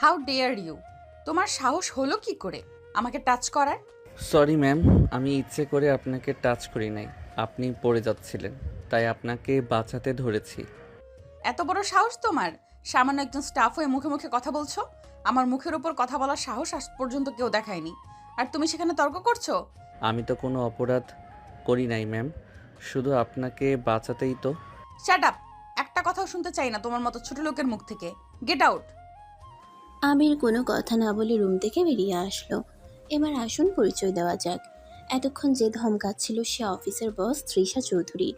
How dare you? তোমার সাহস হলো কি করে আমাকে টাচ করার? সরি ম্যাম, আমি ইচ্ছে করে আপনাকে টাচ করি নাই। আপনি পড়ে যাচ্ছিলেন, তাই আপনাকে বাঁচাতে ধরেছি। এত বড় সাহস তোমার? সামান্য একজন স্টাফ হয়ে মুখে মুখে কথা বলছো? আমার মুখের উপর কথা বলার সাহস আজ পর্যন্ত কেউ দেখায়নি, আর তুমি সেখানে তর্ক করছো? আমি তো কোনো অপরাধ করি নাই ম্যাম, শুধু আপনাকে বাঁচাতেই তো। Shut up! একটা কথাও শুনতে চাই না তোমার মতো ছোট লোকের মুখ থেকে। Get out! আবির কোনো কথা না বলে রুম থেকে বেরিয়ে আসলো। এবার আসুন পরিচয় দেওয়া যাক। এতক্ষণ যে ধমকাচ্ছিল সে অফিসের বস তৃষা চৌধুরী।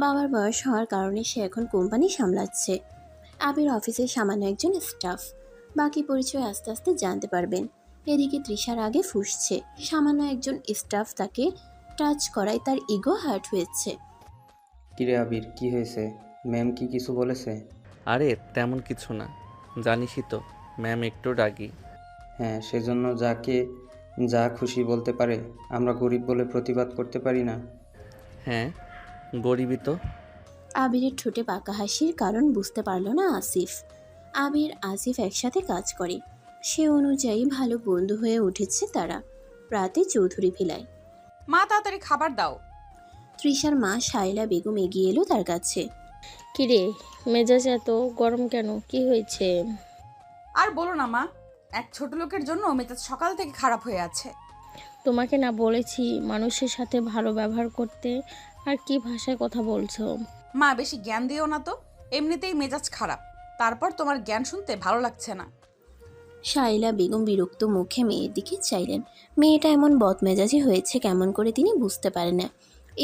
বাবার বয়স হওয়ার কারণে সে এখন কোম্পানি সামলাচ্ছে। আবির অফিসের সামান্য একজন স্টাফ। বাকি পরিচয় আস্তে আস্তে জানতে পারবেন। এদিকে তৃষার আগে ফুঁসছে, সামান্য একজন স্টাফ তাকে টাচ করায় তার ইগো হার্ট হয়েছে। কিরে আবির, কি হয়েছে? ম্যাম কি কিছু বলেছে? আরে তেমন কিছু না, জানিসই তো ম্যাম একটু রাগী। হ্যাঁ, সেজন্য যাকে যা খুশি বলতে পারে। আমরা গরিব বলে প্রতিবাদ করতে পারি না। হ্যাঁ, গরিবই তো। আবিরের ঠোঁটে পাকা হাসির কারণ বুঝতে পারল না আসিফ। আবির আসিফ একসাথে কাজ করে, সে অনুযায়ী ভালো বন্ধু হয়ে উঠেছে তারা। রাতে চৌধুরী ভিলায় মা, তাড়াতাড়ি খাবার দাও। তৃষার মা শাইলা বেগম এগিয়ে এলো তার কাছে। কিরে, মেজাজ এত গরম কেন? কি হয়েছে? আর বলো না মা, এক ছোট লোকের জন্য মেজাজ সকাল থেকে খারাপ হয়ে আছে। তোমাকে না বলেছি মানুষের সাথে ভালো ব্যবহার করতে? আর কি ভাষায় কথা বলছো? মা, বেশি জ্ঞান দিও না তো, এমনিতেই মেজাজ খারাপ, তারপর তোমার জ্ঞান শুনতে ভালো লাগছে না। শাইলা বেগম বিরক্ত মুখে মেয়ের দিকে চাইলেন। মেয়েটা এমন বদমেজাজি হয়েছে কেমন করে তিনি বুঝতে পারেন না।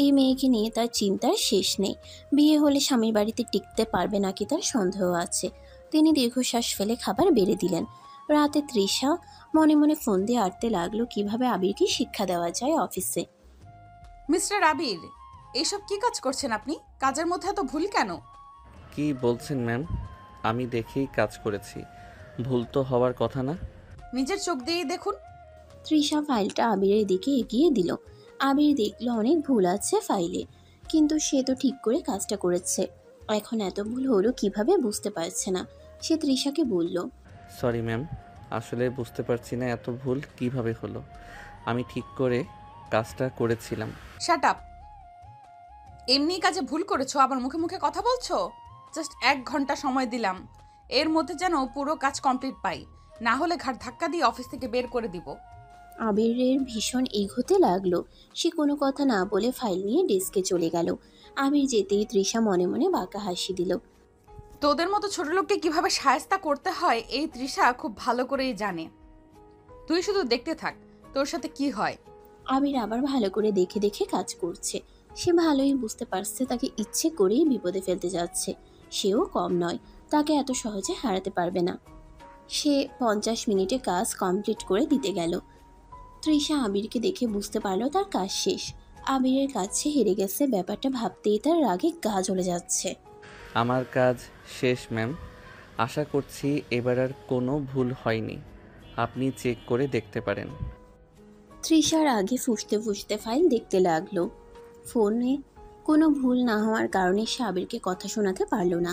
এই মেয়েকে নিয়ে তার চিন্তার শেষ নেই। বিয়ে হলে স্বামীর বাড়িতে টিকতে পারবে নাকি তার সন্দেহ আছে। তিনি দীর্ঘশ্বাস ফেলে খাবার বেড়ে দিলেন। রাতে তৃষা মনে মনে ফোন দিয়ে আটতে লাগলো কিভাবে আবিরকে শিক্ষা দেওয়া যায় অফিসে। মিস্টার আবির, এইসব কি কাজ করছেন আপনি? কাজের মধ্যে এত ভুল কেন? কি বলছেন ম্যাম? আমি দেখেই কাজ করেছি, ভুল তো হওয়ার কথা না। নিজের চোখ দিয়েই দেখুন। তৃষা ফাইলটা আবিরের দিকে এগিয়ে দিল। আবির দেখলো অনেক ভুল আছে ফাইলে, কিন্তু সে তো ঠিক করে কাজটা করেছে। এখন এত ভুল হলো কিভাবে বুঝতে পারছে না। সে তৃষাকে বলল, সরি ম্যাম, আসলে বুঝতে পারছি না এত ভুল কিভাবে হলো। আমি ঠিক করে কাজটা করেছিলাম। Shut up! এমনি কাজে ভুল করেছো, আবার মুখে মুখে কথা বলছো। জাস্ট 1 ঘন্টা সময় দিলাম, এর মধ্যে যেন পুরো কাজ কমপ্লিট পাই, না হলে ঘাট ধাক্কা দিয়ে অফিস থেকে বের করে দিব। আবিরের ভীষণ এগোতে লাগলো। সে কোনো কথা না বলে ফাইল নিয়ে ডেস্কে চলে গেল। আবির যেতেই তৃষা মনে মনে বাঁকা হাসি দিল। তোদের মতো ছোট লোককে কিভাবে শায়েস্তা করতে হয় এই তৃষা খুব ভালো করেই জানে। তুই শুধু দেখতে থাক তোর সাথে কি হয়। আবির আবার ভালো করে দেখে দেখে কাজ করছে। সে ভালোই বুঝতে পারছে তাকে ইচ্ছে করেই বিপদে ফেলতে যাচ্ছে। সেও কম নয়, তাকে এত সহজে হারাতে পারবে না। সে 50 মিনিটে কাজ কমপ্লিট করে দিতে গেল। তৃষা আবিরকে দেখে বুঝতে পারলো তার কাজ শেষ। আবিরের কাছে হেরে গেছে ব্যাপারটা ভাবতেই তার রাগে গা জ্বলে যাচ্ছে। আমার কাজ শেষ ম্যাম, আশা করছি এবার আর কোনো ভুল হয়নি। আপনি চেক করে দেখতে পারেন। তৃষার আগে ফুঁসতে ফুঁসতে ফাইল দেখতে লাগলো। ফোনে কোনো ভুল না হওয়ার কারণে সে আবিরকে কথা শোনাতে পারল না।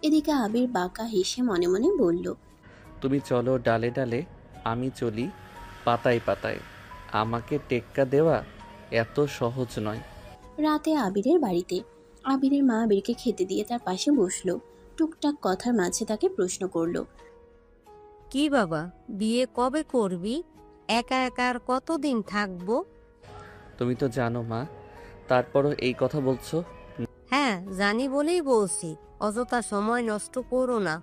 এদিকে আবির বাঁকা হেসে মনে মনে বলল, তুমি চলো ডালে ডালে, আমি চলি পাতায় পাতায়। আমাকে টেক্কা দেওয়া এত সহজ নয়। রাতে আবিরের বাড়িতে আবিরের মা আবিরকে খেতে দিয়ে তার পাশে বসলো। টুকটাক কথার মাঝে তাকে প্রশ্ন করলো, কি বাবা, বিয়ে কবে করবি? একা একা আর কতদিন থাকবো? তুমি তো জানো মা, তারপরও এই কথা বলছো। হ্যাঁ জানি বলেই বলছি, অযথা সময় নষ্ট করো না।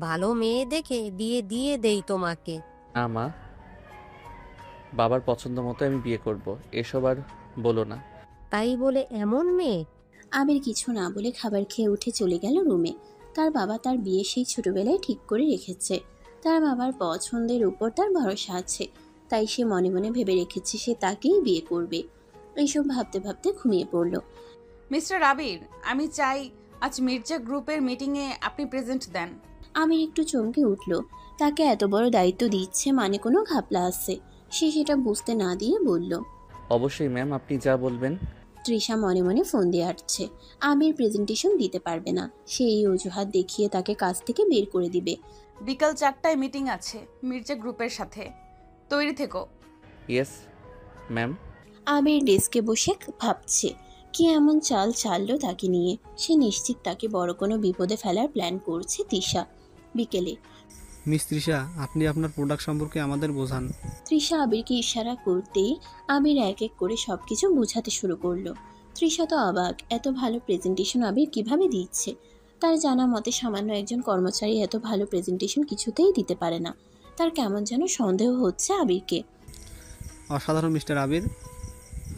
ভালো মেয়ে দেখে বিয়ে দিয়ে দেই তোমাকে। না মা, বাবার পছন্দ মতো আমি বিয়ে করব, এসব আর বলো না। তাই বলে এমন মেয়ে? আবির কিছু না বলে খাবার খেয়ে উঠে চলে গেল রুমে। তার বাবা তার বিয়ে সেই ছোটবেলায় ঠিক করে রেখেছে। তার বাবার পছন্দের উপর তার ভরসা আছে, তাই সে মনে মনে ভেবে রেখেছে সে তাকেই বিয়ে করবে। এইসব ভাবতে ভাবতে ঘুমিয়ে পড়ল। মিস্টার আবির, আমি চাই আজ মির্জা গ্রুপের মিটিংয়ে আপনি প্রেজেন্ট দেন। আমির একটু চমকে উঠল। তাকে এত বড় দায়িত্ব দিচ্ছে মানে কোনো ঘাপলা আছে। সে সেটা বুঝতে না দিয়ে বলল, অবশ্যই ম্যাম, আপনি যা বলবেন। তৃষা মনে মনে ফোন দিয়ে আসছে। আমির প্রেজেন্টেশন দিতে পারবে না, সে এই অজুহাত দেখিয়ে তাকে কাজ থেকে বের করে দিবে। বিকাল 4টায় মিটিং আছে মির্জা গ্রুপের সাথে, তৈরি থেকো। Yes ma'am. আবির ডেস্কে বসে ভাবছে কি এমন চাল চাললো তাকে নিয়ে। সে নিশ্চিত তাকে বড় কোনো বিপদে ফেলার প্ল্যান করছে তৃষা। বিকেলে মিস তৃষা, আপনি আপনার প্রোডাক্ট সম্পর্কে আমাদের বোঝান। তৃষা আবিরকে ইশারা করতেই আবির এক এক করে সবকিছু বোঝাতে শুরু করলো। তৃষা তো অবাক, এত ভালো প্রেজেন্টেশন আবির কিভাবে দিচ্ছে। তার জানা মতে সামান্য একজন কর্মচারী এত ভালো প্রেজেন্টেশন কিছুতেই দিতে পারে না। তার কেমন যেন সন্দেহ হচ্ছে আবিরকে। অসাধারণ মিস্টার আবির,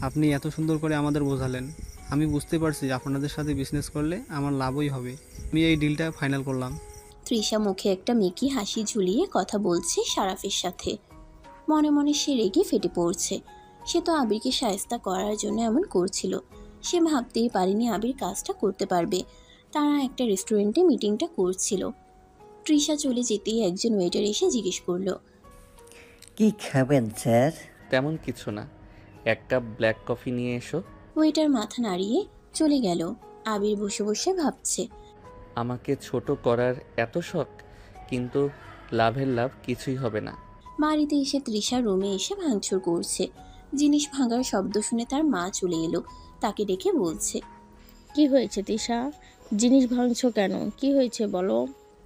আপনি এত সুন্দর করে আমাদের বোঝালেন। আমি বুঝতে পারছি আপনাদের সাথে বিজনেস করলে আমার লাভই হবে। আমি এই ডিলটা ফাইনাল করলাম। তৃষা মুখে একটা মেকি হাসি ঝুলিয়ে কথা বলছে সারাফের সাথে। মনে মনে সে রেগে ফেটে পড়ছে। সে তো আবিরকে শায়েস্তা করার জন্য এমন করছিল। সে ভাবতেই পারেনি আবির কাজটা করতে পারবে। তারা একটা রেস্টুরেন্টে মিটিংটা করছিল। তৃষা চলে যেতেই একজন ওয়েটার এসে জিজ্ঞেস করলো, কি খাবেন স্যার? তেমন কিছু না, এক কাপ ব্ল্যাক কফি নিয়ে এসো। ওয়েটার মাথা নাড়িয়ে চলে গেল। আবির বসে বসে ভাবছে, আমাকে ছোট করার এত শখ, কিন্তু লাভের লাভ কিছুই হবে না। বাড়িতে এসে তৃষা রুমে এসে ভাঙচুর করছে। জিনিস ভাঙার শব্দ শুনে তার মা চলে এলো। তাকে ডেকে বলছে, কি হয়েছে তৃষা? জিনিস ভাঙছো কেন? কি হয়েছে বলো।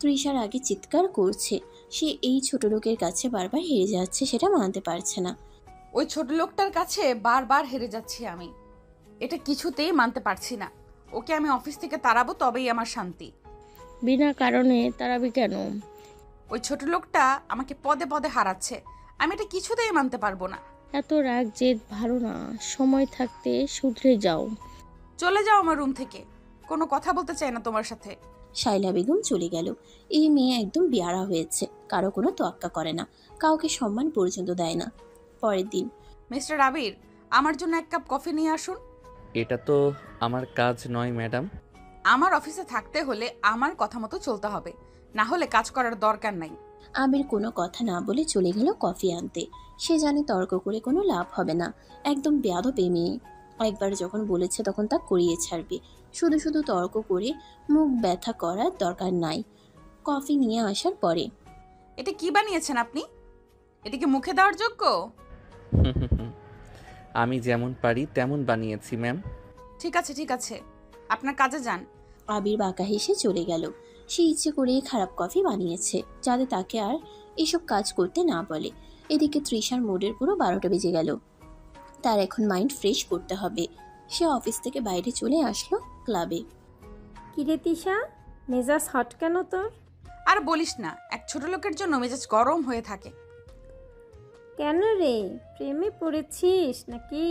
তৃষার আগে চিৎকার করছে। সে এই ছোট লোকের কাছে বারবার হেরে যাচ্ছে, সেটা মানতে পারছে না। ওই ছোট লোকটার কাছে বারবার হেরে যাচ্ছি আমি, এটা কিছুতেই মানতে পারছি না। ওকে আমি অফিস থেকে তাড়াবো, তবেই আমার শান্তি। বিনা কারণে তাড়াবি কেন? ওই ছোট লোকটা আমাকে পদে পদে হারাচ্ছে, আমি এটা কিছুতেই মানতে পারবো না। এত রাগ জেদ ভালো না, সময় থাকতে শুধরে যাও। চলে যাও আমার রুম থেকে, কোনো কথা বলতে চাই না তোমার সাথে। শাইলা বেগম চলে গেল। এই মেয়ে একদম বেয়ারা হয়েছে, কারো কোনো তোয়াক্কা করে না, কাউকে সম্মান পর্যন্ত দেয় না। পরের দিন মিস্টার আবির, আমার জন্য এক কাপ কফি নিয়ে আসুন। এটা তো আমার কাজ নয় ম্যাডাম। আমার অফিসে থাকতে হলে আমার কথা মতো চলতে হবে, না হলে কাজ করার দরকার নাই। আবির কোনো কথা না বলে চলে গেল কফি আনতে। সে জানে তর্ক করে কোনো লাভ হবে না। একদম বেয়াদব এই মেয়ে। একবার যখন বলেছে তখন তা করিয়ে ছাড়বে। শুধু শুধু তর্ক করে মুখ ব্যথা করার দরকার নাই। কফি নিয়ে আসার পরে, এটা কি বানিয়েছেন আপনি? এটা কি মুখে দেওয়ার যোগ্য? আমি যেমন পারি তেমন বানিয়েছি ম্যাম। ঠিক আছে ঠিক আছে, আপনার কাজে যান। আবির বাঁকা হেসে চলে গেল। সে ইচ্ছে করেই খারাপ কফি বানিয়েছে, যাতে তাকে আর এসব কাজ করতে না বলে। এদিকে তৃষার মুডের পুরো 12টা বেজে গেল। তার এখন মাইন্ড ফ্রেশ করতে হবে। সে অফিস থেকে বাইরে চলে আসলো ক্লাবে। কিরে তিশা, মেজাজ হট কেন তোর? আর বলিস না, এক ছোট লোকের জন্য মেজাজ গরম হয়ে থাকে। কেন রে, প্রেমে পড়েছিস নাকি?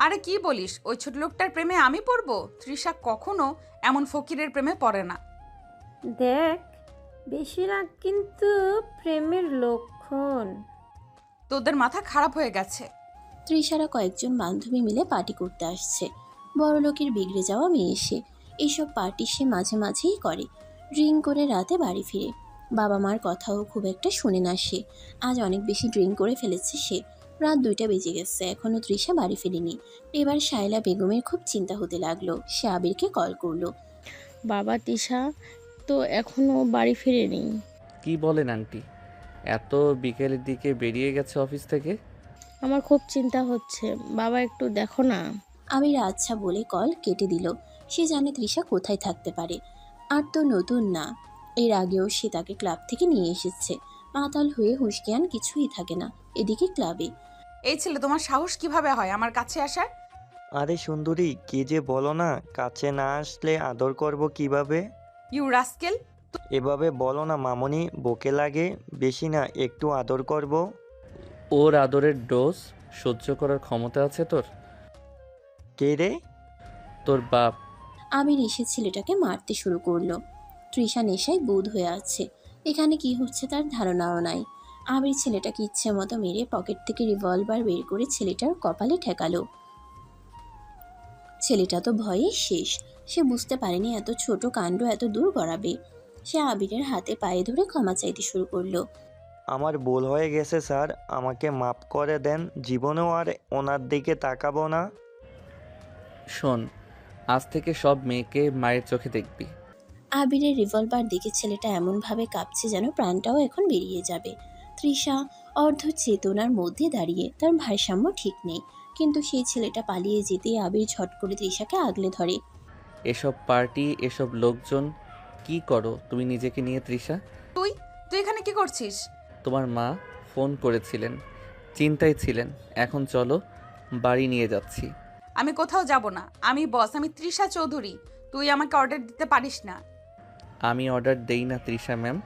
আরে কি বলিস, ওই ছোট লোকটার প্রেমে আমি পড়বো? তৃষা কখনো এমন ফকিরের প্রেমে পড়ে না। দেখ, বেশি রাগ কিন্তু প্রেমের লক্ষণ। তোদের মাথা খারাপ হয়ে গেছে। তৃষারা কয়েকজন বান্ধবী মিলে পার্টি করতে আসছে। বড়লোকের বিগড়ে যাওয়া মেয়ে সে। এইসব পার্টি সে মাঝে মাঝেই করে। ড্রিঙ্ক করে রাতে বাড়ি ফিরে। বাবা মার কথাও খুব একটা শুনে না সে। আজ অনেক বেশি ড্রিঙ্ক করে ফেলেছে সে। রাত 2টা বেজে গেছে, এখনও তৃষা বাড়ি ফেরেনি। এবার শায়লা বেগমের খুব চিন্তা হতে লাগলো। সে আবিরকে কল করলো। বাবা, তৃষা তো এখনো বাড়ি ফিরেনি। কি বলেন আন্টি? এত বিকেলের দিকে বেরিয়ে গেছে অফিস থেকে? আমার খুব চিন্তা হচ্ছে, বাবা একটু দেখো না। আবির আচ্ছা বলে কল কেটে দিল। সে জানে তৃষা কোথায় থাকতে পারে। আর তো নতুন না, এর আগেও সে তাকে ক্লাব থেকে নিয়ে এসেছে। মাতাল হয়ে হুঁশ জ্ঞান কিছুই থাকে না। এদিকে ক্লাবে, এই ছেলে, তোমার সাহস কিভাবে হয় আমার কাছে আসার? আরে সুন্দরী, কি যে বলো না, কাছে না আসলে আদর করব কিভাবে? You rascal! এভাবে বলো না মামনি, বকে লাগে। বেশি না, একটু আদর করব। ওর আদরের ডোজ সহ্য করার ক্ষমতা আছে তোর? কে রে? তোর বাপ। আবির এসে ছেলেটাকে মারতে শুরু করলো। তৃষা নেশায় বুঁদ হয়ে আছে। এখানে কি হচ্ছে তার ধারণাও নাই। আবির ছেলেটাকে ইচ্ছে মতো মেরে পকেট থেকে রিভলভার বের করে ছেলেটার কপালে ঠেকালো। ছেলেটা তো ভয়ে শেষ। সে বুঝতে পারেনি এত ছোট কাণ্ড এত দূর গড়াবে। সে আবিরের হাতে পায়ে ধরে ক্ষমা চাইতে শুরু করলো। আমার ভুল হয়ে গেছে স্যার, আমাকে মাফ করে দেন। জীবনেও আর ওনার দিকে তাকাবো না। শোন, আজ থেকে সব মেয়েকে মায়ের চোখে দেখবি। আবিরের রিভলভার দেখে ছেলেটা এমনভাবে কাঁপছে যেন প্রাণটাও এখন বেরিয়ে যাবে। তৃষা অর্ধ চেতনার মধ্যে দাঁড়িয়ে, তার ভারসাম্য ঠিক নেই, কিন্তু সেই ছেলেটা পালিয়ে যেতে আবির ঝট করে তৃষাকে আগলে ধরে। এসব পার্টি, এসব লোকজন, কি করো তুমি নিজেকে নিয়ে তৃষা? তুই তুই এখানে কি করছিস? তোমার মা ফোন করেছিলেন, চিন্তায় ছিলেন। এখন চলো, বাড়ি নিয়ে যাচ্ছি। আমি কোথাও যাব না, আমি বস, আমি তৃষা চৌধুরী। তুই আমাকে অর্ডার দিতে পারিস না। আমি অর্ডার দেই না তৃষা ম্যাম,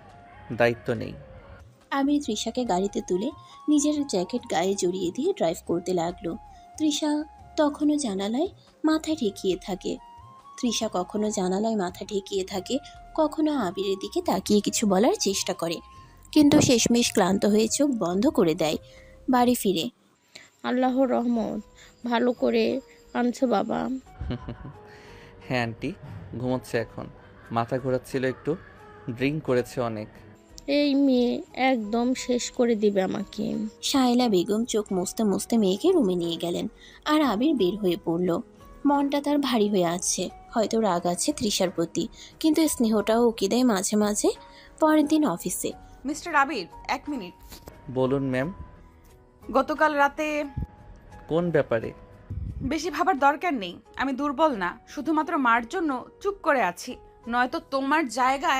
দায়িত্ব নেই। আবির তৃষাকে গাড়িতে তুলে নিজের জ্যাকেট গায়ে জড়িয়ে দিয়ে ড্রাইভ করতে লাগলো। তৃষা তখনও জানালায় মাথা ঠেকিয়ে থাকে। কখনো আবিরের দিকে তাকিয়ে কিছু বলার চেষ্টা করে, কিন্তু শেষমেশ ক্লান্ত হয়ে চোখ বন্ধ করে দেয়। বাড়ি ফিরে আল্লাহর রহমত, ভালো করে আনছো বাবা। হ্যাঁ আন্টি, ঘুমোচ্ছে এখন। মাথা ঘোরাচ্ছিল একটু, ড্রিঙ্ক করেছে অনেক। এই মেয়ে একদম শেষ করে দিবে আমাকে। শায়লা বেগম চোখ মুছতে মুছতে মেয়েকে রুমে নিয়ে গেলেন, আর আবির বের হয়ে পড়ল। মনটা তার ভারী হয়ে আছে, হয়তো রাগ আছে তৃষার প্রতি, কিন্তু স্নেহটাও উকি দেয় মাঝে মাঝে। পরের দিন অফিসে মিস্টার আবির, 1 মিনিট। বলুন ম্যাম। গতকাল রাতে কোন ব্যাপারে? বেশি ভাবার দরকার নেই, আমি দুর্বল না, শুধুমাত্র মার জন্য চুপ করে আছি, নয়তো তোমার জায়গা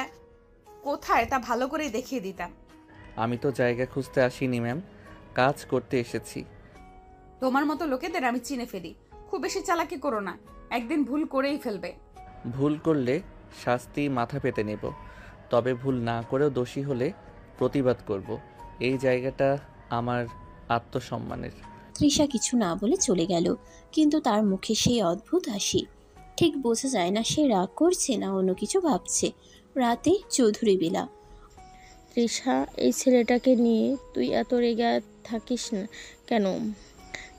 কোথায় তা ভালো করে দেখিয়ে দিতাম। আমি তো জায়গা খুঁজতে আসিনি ম্যাম, কাজ করতে এসেছি। তোমার মতো লোকেদের আমি চিনে ফেলি, খুব বেশি চালাকি করো না, একদিন ভুল করেই ফেলবে। ভুল করলে শাস্তি মাথা পেতে নেব, তবে ভুল না করেও দোষী হলে প্রতিবাদ করব। এই জায়গাটা আমার আত্মসম্মানের। তৃষা কিছু না বলে চলে গেল, কিন্তু তার মুখে সেই অদ্ভুত হাসি। ঠিক বোঝা যায় না সে রাগ করছে না অন্য কিছু ভাবছে। রাতে চৌধুরী বেলা। তৃষা, এই ছেলেটাকে নিয়ে তুই এত রেগে থাকিস না কেন?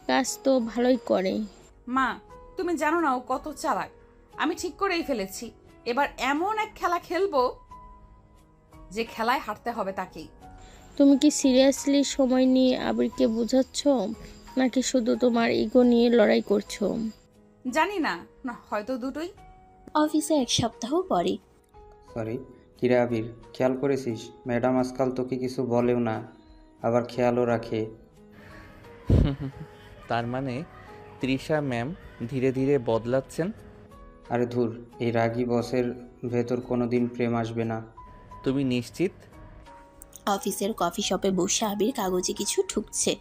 কাজ তো ভালোই করে। মা, তুমি জানো না ও কত চালাক। আমি ঠিক করেই ফেলেছি, এবার এমন এক খেলা খেলবো যে খেলায় হারতে হবে তাকেই। তুমি কি সিরিয়াসলি সময় নিয়ে আবিরকে বোঝাচ্ছ, নাকি শুধু তোমার ইগো নিয়ে লড়াই করছো? জানি না, না হয়তো দুটোই। অফিসে 1 সপ্তাহ পরে। সরি, কিরে আবির, খেয়াল করেছিস ম্যাডাম আজকাল তোকে কিছু বলেও না, আবার খেয়ালও রাখে। তার মানে তৃষা ম্যাম ধীরে ধীরে বদলাচ্ছেন? আরে ধুর, এই রাগী বসের ভেতর কোনো দিন প্রেম আসবে না। তুমি নিশ্চিত? অফিসের কফি শপে বসে আবির কাগজে কিছু ঠুকছে।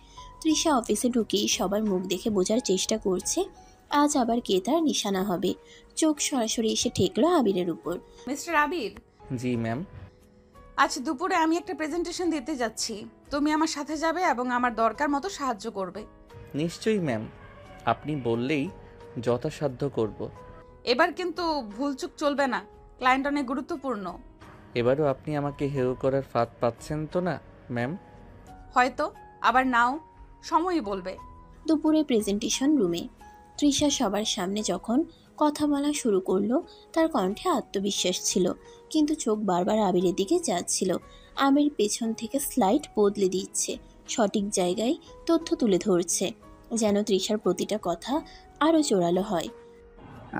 তৃষা অফিসে ঢুকেই সবার মুখ দেখে বোঝার চেষ্টা করছে আজ আবার কে তার নিশানা হবে। চোখ সরাসরি এসে ঠেকলো আবিরের উপর। মিস্টার আবির, জি ম্যাম। আজ দুপুরে আমি একটা প্রেজেন্টেশন দিতে যাচ্ছি, তুমি আমার সাথে যাবে এবং আমার দরকার মতো সাহায্য করবে। নিশ্চয়ই ম্যাম, আপনি বললেই যথাসাধ্য করব। এবার কিন্তু ভুলচুক চলবে না, ক্লায়েন্ট অনেক গুরুত্বপূর্ণ। এবারও আপনি আমাকে হেয় করার ফাঁদ পাচ্ছেন তো না ম্যাম? হয়তো, আবার নাও, সময়ই বলবে। দুপুরে প্রেজেন্টেশন রুমে তৃষা সবার সামনে যখন কথা বলা শুরু করলো, তার কণ্ঠে আত্মবিশ্বাস ছিল, কিন্তু চোখ বারবার আবিরের দিকে যাচ্ছিল। আবির পেছন থেকে স্লাইড বদলে দিচ্ছে, সঠিক জায়গায় তথ্য তুলে ধরছে, যেন তৃষার প্রতিটা কথা আরও জোরালো হয়।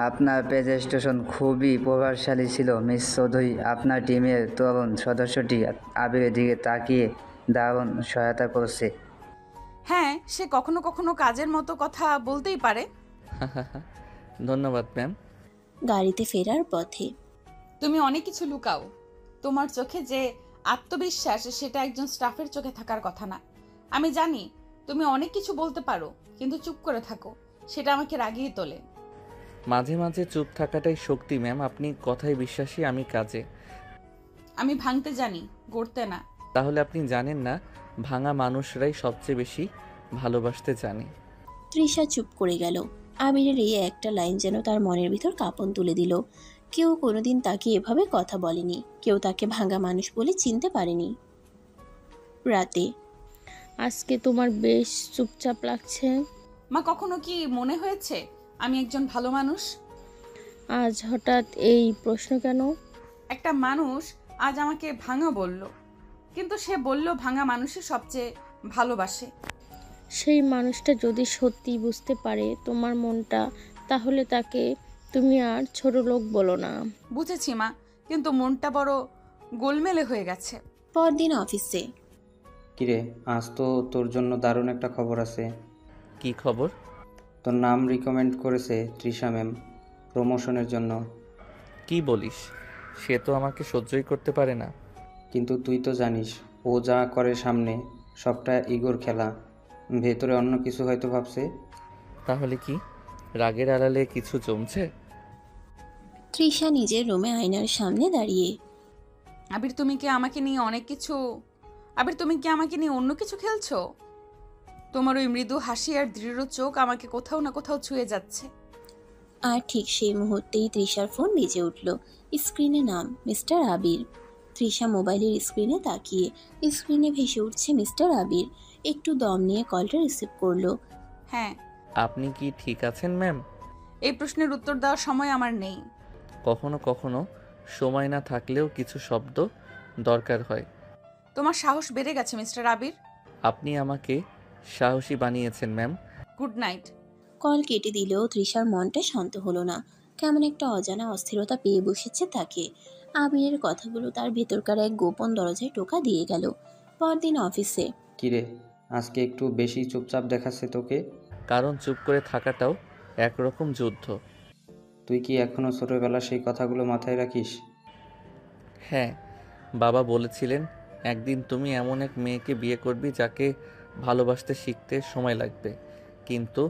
আপনার প্রেজেন্টেশন খুবই প্রভাবশালী ছিল মিস চৌধুরী। আপনার টিমের তরুণ সদস্যটি আবিরের দিকে তাকিয়ে দারুণ সহায়তা করছে। হ্যাঁ, সে কখনো কখনো কাজের মতো কথা বলতেই পারে। ধন্যবাদ ম্যাম। গাড়িতে ফেরার পথে তুমি অনেক কিছু লুকাও, তোমার চোখে যে আত্মবিশ্বাস সেটা একজন স্টাফের চোখে থাকার কথা না। আমি জানি তুমি অনেক কিছু বলতে পারো, কিন্তু চুপ করে থাকো, সেটা আমাকে রাগিয়ে তোলে। মাঝে মাঝে চুপ থাকাটাই শক্তি ম্যাম। আপনি কথায় বিশ্বাসী, আমি কাজে। আমি ভাঙতে জানি, গড়তে না। তাহলে আপনি জানেন না, ভাঙা মানুষরাই সবচেয়ে বেশি ভালোবাসতে জানে। তৃষা চুপ করে গেল। আবিরের এই একটা লাইন যেন তার মনের ভিতর কাঁপন তুলে দিল। কেউ কোনোদিন তাকে এভাবে কথা বলেনি, কেউ তাকে ভাঙা মানুষ বলে চিনতে পারেনি। রাতে আজকে তোমার বেশ চুপচাপ লাগছে। মা, কখনো কি মনে হয়েছে আমি একজন ভালো মানুষ? আজ হঠাৎ এই প্রশ্ন কেন? একটা মানুষ আজ আমাকে ভাঙা বলল, কিন্তু সে বলল ভাঙা মানুষই সবচেয়ে ভালোবাসে। সেই মানুষটা যদি সত্যি বুঝতে পারে তোমার মনটা, তাহলে তাকে তুমি আর ছোট লোক বলো না। বুঝেছি মা, কিন্তু মনটা বড় গোলমেলে হয়ে গেছে। পরদিন অফিসে। কিরে, আজ তো তোর জন্য দারুণ একটা খবর আছে। কি খবর? তোর নাম রিকমেন্ড করেছে তৃষা ম্যাম প্রমোশনের জন্য। কি বলিস? সে তো আমাকে সহ্যই করতে পারে না। কিন্তু তুই তো জানিস ও যা করে সামনে সবটা ইগোর খেলা, ভেতরে অন্য কিছু হয়তো ভাবছে। তাহলে কি রাগের আড়ালে কিছু জমছে? তৃষা নিজের রুমে আয়নার সামনে দাঁড়িয়ে। আবির তুমি কি আমাকে নিয়ে অন্য কিছু খেলছো? তোমার ওই মৃদু হাসি আর দৃঢ় চোখ আমাকে কোথাও না কোথাও ছুঁয়ে যাচ্ছে। আর ঠিক সেই মুহূর্তেই তৃষার ফোন বেজে উঠল। স্ক্রিনে নাম মিস্টার আবির। তৃষা মোবাইলের স্ক্রিনে তাকিয়ে, স্ক্রিনে ভেসে উঠছে মিস্টার আবির। একটু দম নিয়ে কলটা রিসিভ করলো। হ্যাঁ। আপনি কি ঠিক আছেন ম্যাম? এই প্রশ্নের উত্তর দেওয়ার সময় আমার নেই। কখনো কখনো সময় না থাকলেও কিছু শব্দ দরকার হয়। তোমার সাহস বেড়ে গেছে মিস্টার আবির। আপনি আমাকে সাহসী বানিয়েছেন ম্যাম। Good night. কল কেটে দিলেও তৃষার মনটা শান্ত হলো না। কেমন একটা অজানা অস্থিরতা পেয়ে বসেছে তাকে। আবিরের কথাগুলো তার ভেতরকার এক গোপন দরজায় টোকা দিয়ে গেল। পরদিন অফিসে। কিরে, আজকে একটু বেশি চুপচাপ দেখাচ্ছে তোকে। কারণ চুপ করে থাকাটাও একরকম যুদ্ধ। তুই কি এখনো ছোটবেলার সেই কথাগুলো মাথায় রাখিস? হ্যাঁ, বাবা বলেছিলেন একদিন তুমি এমন এক মেয়েকে বিয়ে করবি যাকে ভালোবাসতে শিখতে সময় লাগবে, কিন্তু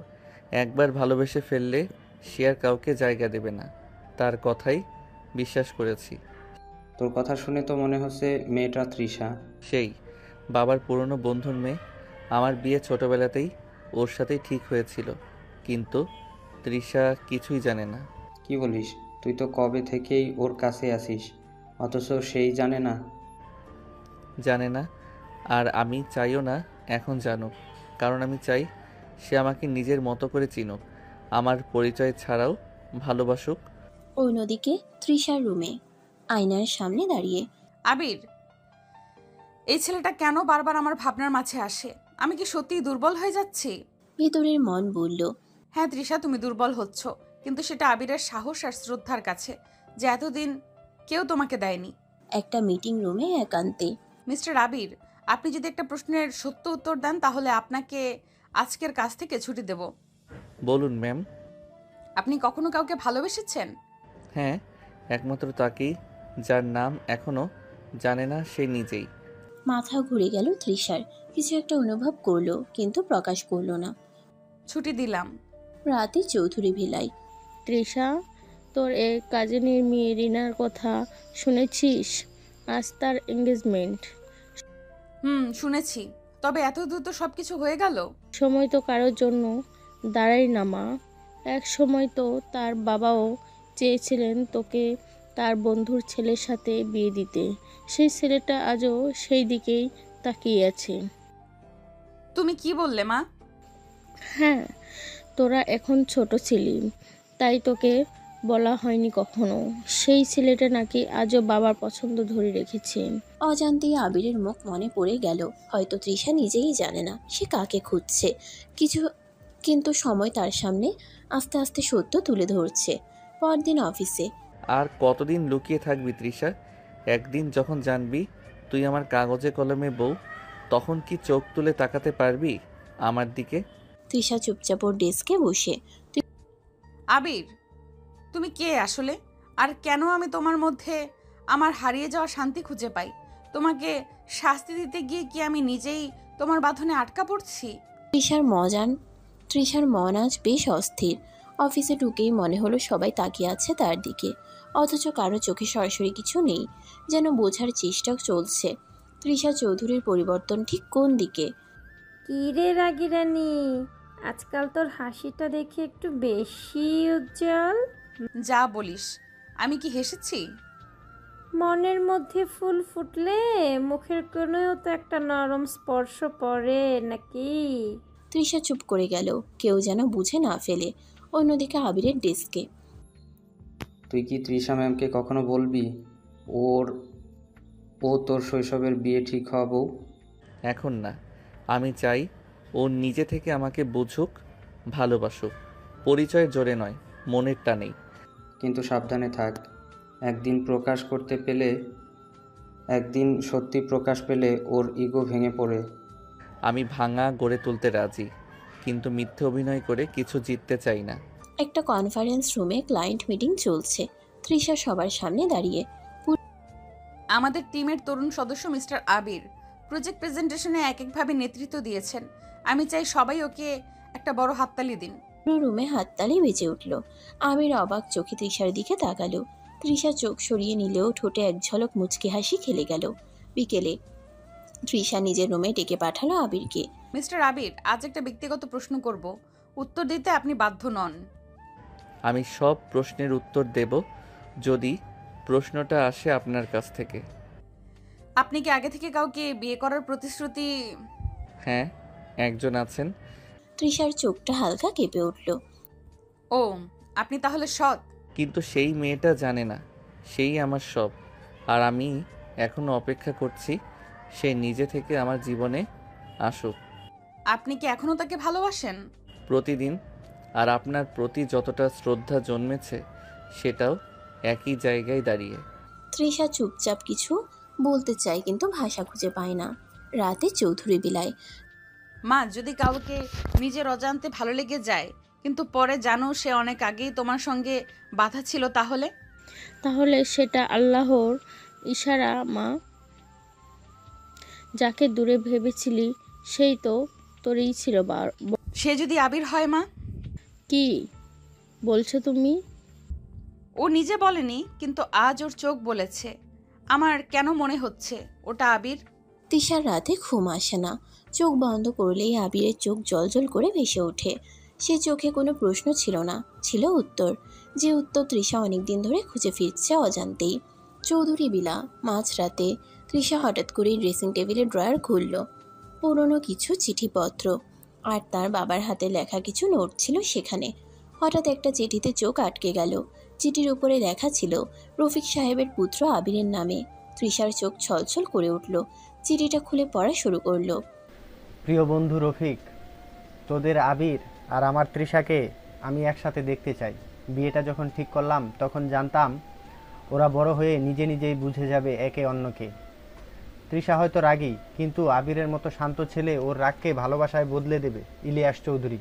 একবার ভালোবেসে ফেললে সে আর কাউকে জায়গা দেবে না। তার কথাই বিশ্বাস করেছি। তোর কথা শুনে তো মনে হচ্ছে মেয়েটা তৃষা। সেই বাবার পুরনো বন্ধুর মেয়ে। আমার বিয়ে ছোটবেলাতেই ওর সাথেই ঠিক হয়েছিল, কিন্তু তৃষা কিছুই জানে না। কি বলিস? তুই তো কবে থেকেই ওর কাছে আসিস, অথচ সেই জানে না? জানে না, আর আমি চাইও না এখন জানুক, কারণ আমি চাই সে আমাকে নিজের মতো করে চিনুক, আমার পরিচয় ছাড়াও ভালোবাসুক। অন্যদিকে তৃষার রুমে আয়নার সামনে দাঁড়িয়ে। আবির, এই ছেলেটা কেন বারবার আমার ভাবনার মাঝে আসে? আমি কি সত্যিই দুর্বল হয়ে যাচ্ছি? ভেতরের মন বলল, হ্যাঁ তৃষা, তুমি দুর্বল হচ্ছ, কিন্তু সেটা আবিরের সাহস আর শ্রদ্ধার কাছে, যে এতদিন কেউ তোমাকে দেয়নি। একটা মিটিং রুমে একান্তে। মিস্টার আবির, আপনি যদি একটা প্রশ্নের সত্য উত্তর দেন তাহলে আপনাকে আজকের কাজ থেকে ছুটি দেব। বলুন ম্যাম। আপনি কখনো কাউকে ভালোবেসেছেন? হ্যাঁ, একমাত্র তাকেই যার নাম এখনো জানে না সে নিজেই। মাথা ঘুরে গেল তৃষার। কিছু একটা অনুভব করলো, কিন্তু প্রকাশ করলো না। ছুটি দিলাম। রাতে চৌধুরী ভিলাই। তৃষা, তোর এই কাজিনের মেয়ে রিনার কথা শুনেছিস? আজ তার এঙ্গেজমেন্ট। শুনেছি, তবে এত দ্রুত সবকিছু হয়ে গেল? সময় তো কারোর জন্য দাঁড়ায় না মা। এক সময় তো তার বাবাও চেয়েছিলেন তোকে তার বন্ধুর ছেলের সাথে বিয়ে দিতে। সেই ছেলেটা আজও সেই দিকেই তাকিয়ে আছে। তুমি কি বললে মা? হ্যাঁ, তোরা এখন ছোট ছিলি, তাই তোকে বলা হয়নি কখনো। সেই ছেলেটা নাকি আজও বাবার পছন্দ ধরে রেখেছে। অজান্তেই আবিরের মুখ মনে পড়ে গেল। হয়তো তৃষা নিজেই জানে না সে কাকে খুঁজছে। কিন্তু সময় তার সামনে আস্তে আস্তে সত্য তুলে ধরছে। পরদিন অফিসে। আর কতদিন লুকিয়ে থাকবি তৃষা? একদিন যখন জানবি তুই আমার কাগজে কলমে বউ, তখন কি চোখ তুলে তাকাতে পারবি আমার দিকে? তৃষা চুপচাপ ওর ডেস্কে বসে। আবির, তুমি কে আসলে? আর কেন আমি তোমার মধ্যে আমার হারিয়ে যাওয়া শান্তি খুঁজে পাই? তোমাকে শাস্তি দিতে গিয়ে কি আমি নিজেই তোমার বাঁধনে আটকা পড়ছি? তৃষার মন আজ বেশ অস্থির। অফিসে ঢুকেই মনে হলো সবাই তাকিয়ে আছে তার দিকে, অথচ কারো চোখে সরাসরি কিছু নেই। যেন বোঝার চেষ্টা চলছে তৃষা চৌধুরীর পরিবর্তন ঠিক কোন দিকে। কি রে রাগি রানী, আজকাল তোর হাসিটা দেখে একটু বেশি উজ্জ্বল। যা বলিস, আমি কি হেসেছি? মনের মধ্যে ফুল ফুটলে মুখের কোণেও তো একটা নরম স্পর্শ পড়ে নাকি? তৃষা চুপ করে গেল, কেউ যেন বুঝে না ফেলে। অন্যদিকে আবিরের ডেস্কে। তুই কি তৃষা ম্যামকে কখনো বলবি ও তোর শৈশবের বিয়ে ঠিক হওয়া বউ? এখন না, আমি চাই ও নিজে থেকে আমাকে বুঝুক, ভালোবাসুক, পরিচয়ের জোরে নয়, মনের টানেই। কিন্তু সাবধানে থাক, একদিন সত্যি প্রকাশ পেলে ওর ইগো ভেঙে পড়ে। আমি ভাঙা গড়ে তুলতে রাজি, কিন্তু মিথ্যে অভিনয় করে কিছু জিততে চাই না। একটা কনফারেন্স রুমে ক্লায়েন্ট মিটিং চলছে। তৃষা সবার সামনে দাঁড়িয়ে। আমাদের টিমের তরুণ সদস্য মিস্টার আবির প্রজেক্ট প্রেজেন্টেশনে এক একভাবে নেতৃত্ব দিয়েছেন। আমি চাই সবাই ওকে একটা বড় হাততালি দিন। পুরো রুমে হাততালি বেজে উঠল। আমির অবাক চোখে তৃষার দিকে তাকালো। তৃষা চোখ সরিয়ে নিলেও ঠোঁটে এক ঝলক মুচকি হাসি খেলে গেল। বিকেলে তৃষা নিজের রুমে ডেকে পাঠালো আবিরকে। মিস্টার আবির, আজ একটা ব্যক্তিগত প্রশ্ন করব, উত্তর দিতে আপনি বাধ্য নন। আমি সব প্রশ্নের উত্তর দেব যদি প্রশ্নটা আসে আপনার কাছ থেকে। আপনি কি আগে থেকে কাউকে বিয়ে করার প্রতিশ্রুতি? হ্যাঁ, একজন আছেন। তৃষার চোখটা হালকা কেঁপে উঠল। ও, আপনি তাহলে সৎ? কিন্তু সেই মেয়েটা জানে না সেই আমার সব, আর আমি এখনো অপেক্ষা করছি সে নিজে থেকে আমার জীবনে আসুক। আপনি কি এখনো তাকে ভালোবাসেন? প্রতিদিন। আর আপনার প্রতি যতটা শ্রদ্ধা জন্মেছে সেটাও একই জায়গায় দাঁড়িয়ে। তৃষা চুপচাপ কিছু বলতে চায় কিন্তু ভাষা খুঁজে পায় না। রাতে চৌধুরী বিলায়। মা, যদি কাউকে নিজের অজান্তে ভালো লেগে যায় কিন্তু পরে জানো সে অনেক আগেই তোমার সঙ্গে বাধা ছিল, তাহলে সেটা আল্লাহর ইশারা মা। যাকে দূরে ভেবেছিলি সেই তো তোরই ছিল। সে যদি আবির হয় মা? কি বলছো তুমি? ও নিজে বলেনি, কিন্তু আজ ওর চোখ বলেছে। আমার কেন মনে হচ্ছে ওটা আবির। তৃষার রাতে ঘুম আসে না। চোখ বন্ধ করলেই আবিরের চোখ জলজল করে ভেসে ওঠে। সে চোখে কোনো প্রশ্ন ছিল না, ছিল উত্তর। যে উত্তর তৃষা অনেকদিন ধরে খুঁজে ফিরছে অজান্তেই। চৌধুরী বিলা। মাঝরাতে তৃষা হঠাৎ করে ড্রেসিং টেবিলের ড্রয়ার খুলল। পুরনো কিছু চিঠিপত্র আর তার বাবার হাতে লেখা কিছু নোট ছিল সেখানে। হঠাৎ একটা চিঠিতে চোখ আটকে গেল। চিঠির উপরে লেখা ছিল রফিক সাহেবের পুত্র আবিরের নামে। তৃষার চোখ ছলছল করে উঠল। চিঠিটা খুলে পড়া শুরু করলো। প্রিয় বন্ধু রফিক, তোদের আবির আর আমার তৃষাকে আমি একসাথে দেখতে চাই। বিয়েটা যখন ঠিক করলাম তখন জানতাম ওরা বড় হয়ে নিজে নিজেই বুঝে যাবে একে অন্যকে। তৃষা হয়তো রাগী, কিন্তু আবিরের মতো শান্ত ছেলে ওর রাগকে ভালোবাসায় বদলে দেবে। ইলিয়াস চৌধুরী।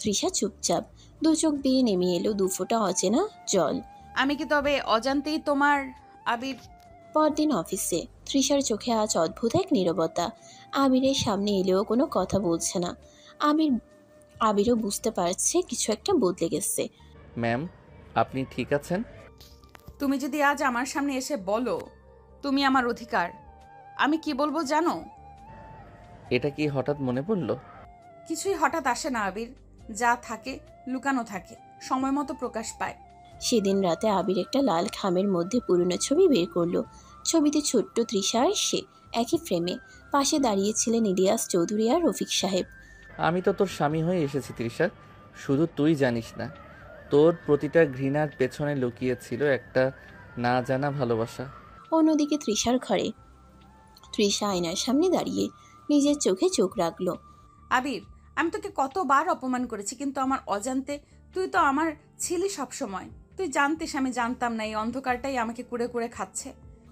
তৃষা চুপচাপ। দু চোখ বেয়ে নেমে এলো দু ফোঁটা অচেনা জল। আমি কি তবে অজান্তেই তোমার আবির? পরদিন অফিসে তৃষার চোখে আজ অদ্ভুত এক নীরবতা। আবিরের সামনে এলেও কোনো কথা বলছে না। আবিরও বুঝতে পারছে কিছু একটা বদলে গেছে। ম্যাম, আপনি ঠিক আছেন? তুমি যদি আজ আমার সামনে এসে বলো তুমি আমার অধিকার, আমি কি বলবো জানো? এটা কি হঠাৎ মনে পড়লো? কিছুই হঠাৎ আসে না আবির, যা থাকে লুকানো থাকে, সময় মতো প্রকাশ পায়। সেদিন রাতে আবির একটা লাল খামের মধ্যে পুরনো ছবি বের করলো। ছবিতে ছোট্ট তৃষা আর সে একই ফ্রেমে। পাশে দাঁড়িয়েছিলেন ইলিয়াস চৌধুরী আর রফিক সাহেব। আমি তো তোর স্বামী হয়ে এসেছি তৃষা, শুধু তুই জানিস না। তোর প্রতিটা ঘৃণার পেছনে লুকিয়েছিল একটা না জানা ভালোবাসা। অন্যদিকে তৃষার ঘরে তৃষা আয়নার সামনে দাঁড়িয়ে নিজের চোখে চোখ রাখলো। আবির, আমি তোকে কতবার অপমান করেছি, কিন্তু আমার অজান্তে তুই তো আমার ছিলি সবসময়। তুই জানতিস আমি জানতাম না এই অন্ধকারটাই আমাকে কুড়ে কুড়ে খাচ্ছে।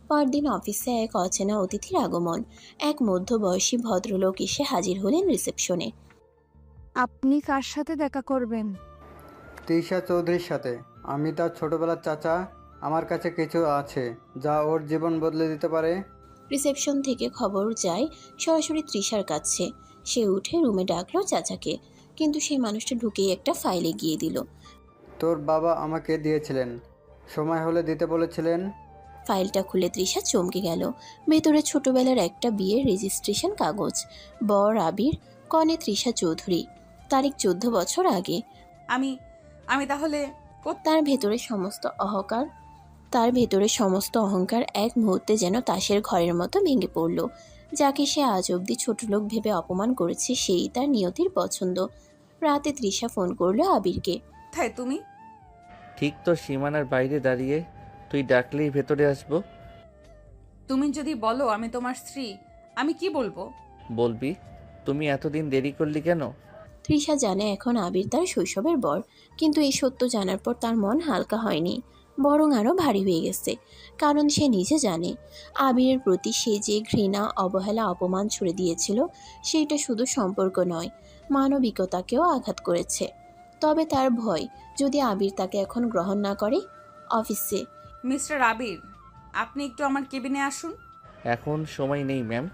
পরদিন অফিসে এক অচেনা অতিথির আগমন। এক মধ্যবয়সী ভদ্রলোক এসে হাজির হলেন রিসেপশনে। আপনি কার সাথে দেখা করবেন? তৃষা চৌধুরীর সাথে। আমি তার ছোটবেলার চাচা। আমার কাছে কিছু আছে যা ওর জীবন বদলে দিতে পারে। রিসেপশন থেকে খবর যায় সরাসরি তৃষার কাছে। সে উঠে রুমে ডাকলো চাচাকে, কিন্তু সেই মানুষটা ঢুকেই একটা ফাইল এগিয়ে দিল। তোর বাবা আমাকে দিয়েছিলেন, সময় হলে দিতে বলেছিলেন। ফাইলটা খুলে তৃষা চমকে গেল। ভেতরে ছোটবেলার একটা বিয়ের রেজিস্ট্রেশন কাগজ। বর আবির, কনে তৃষা চৌধুরী। তারিখ 14 বছর আগে। আমি তাহলে তার ভেতরে সমস্ত অহংকার এক মুহূর্তে যেন তাসের ঘরের মতো ভেঙে পড়ল। যাকে সে আজ অবধি ছোটলোক ভেবে অপমান করেছে সেই তার নিয়তির পছন্দ। রাতে তৃষা ফোন করলো আবিরকে। কোথায় তুমি? ঠিক তো সীমানার বাইরে দাঁড়িয়ে, তুই ডাকলেই ভেতরে আসবো। তুমি যদি বলো আমি তোমার স্ত্রী, আমি কি বলবো? বলবি। তুমি এতদিন দেরি করলি কেন? তৃষা জানে এখন আবির তার শৈশবের বর, কিন্তু এই সত্য জানার পর তার মন হালকা হয়নি, বরং আরও ভারী হয়ে গেছে, কারণ সে নিজে জানে আবিরের প্রতি সে যে ঘৃণা, অবহেলা, অপমান ছুড়ে দিয়েছিল সেইটা শুধু সম্পর্ক নয়, মানবিকতাকেও আঘাত করেছে। তবে তার ভয়, যদি আবির তাকে এখন গ্রহণ না করে। অফিসে মিস্টার আবির, আপনি একটু আমার কেবিনে আসুন। এখন সময় নেই ম্যাম,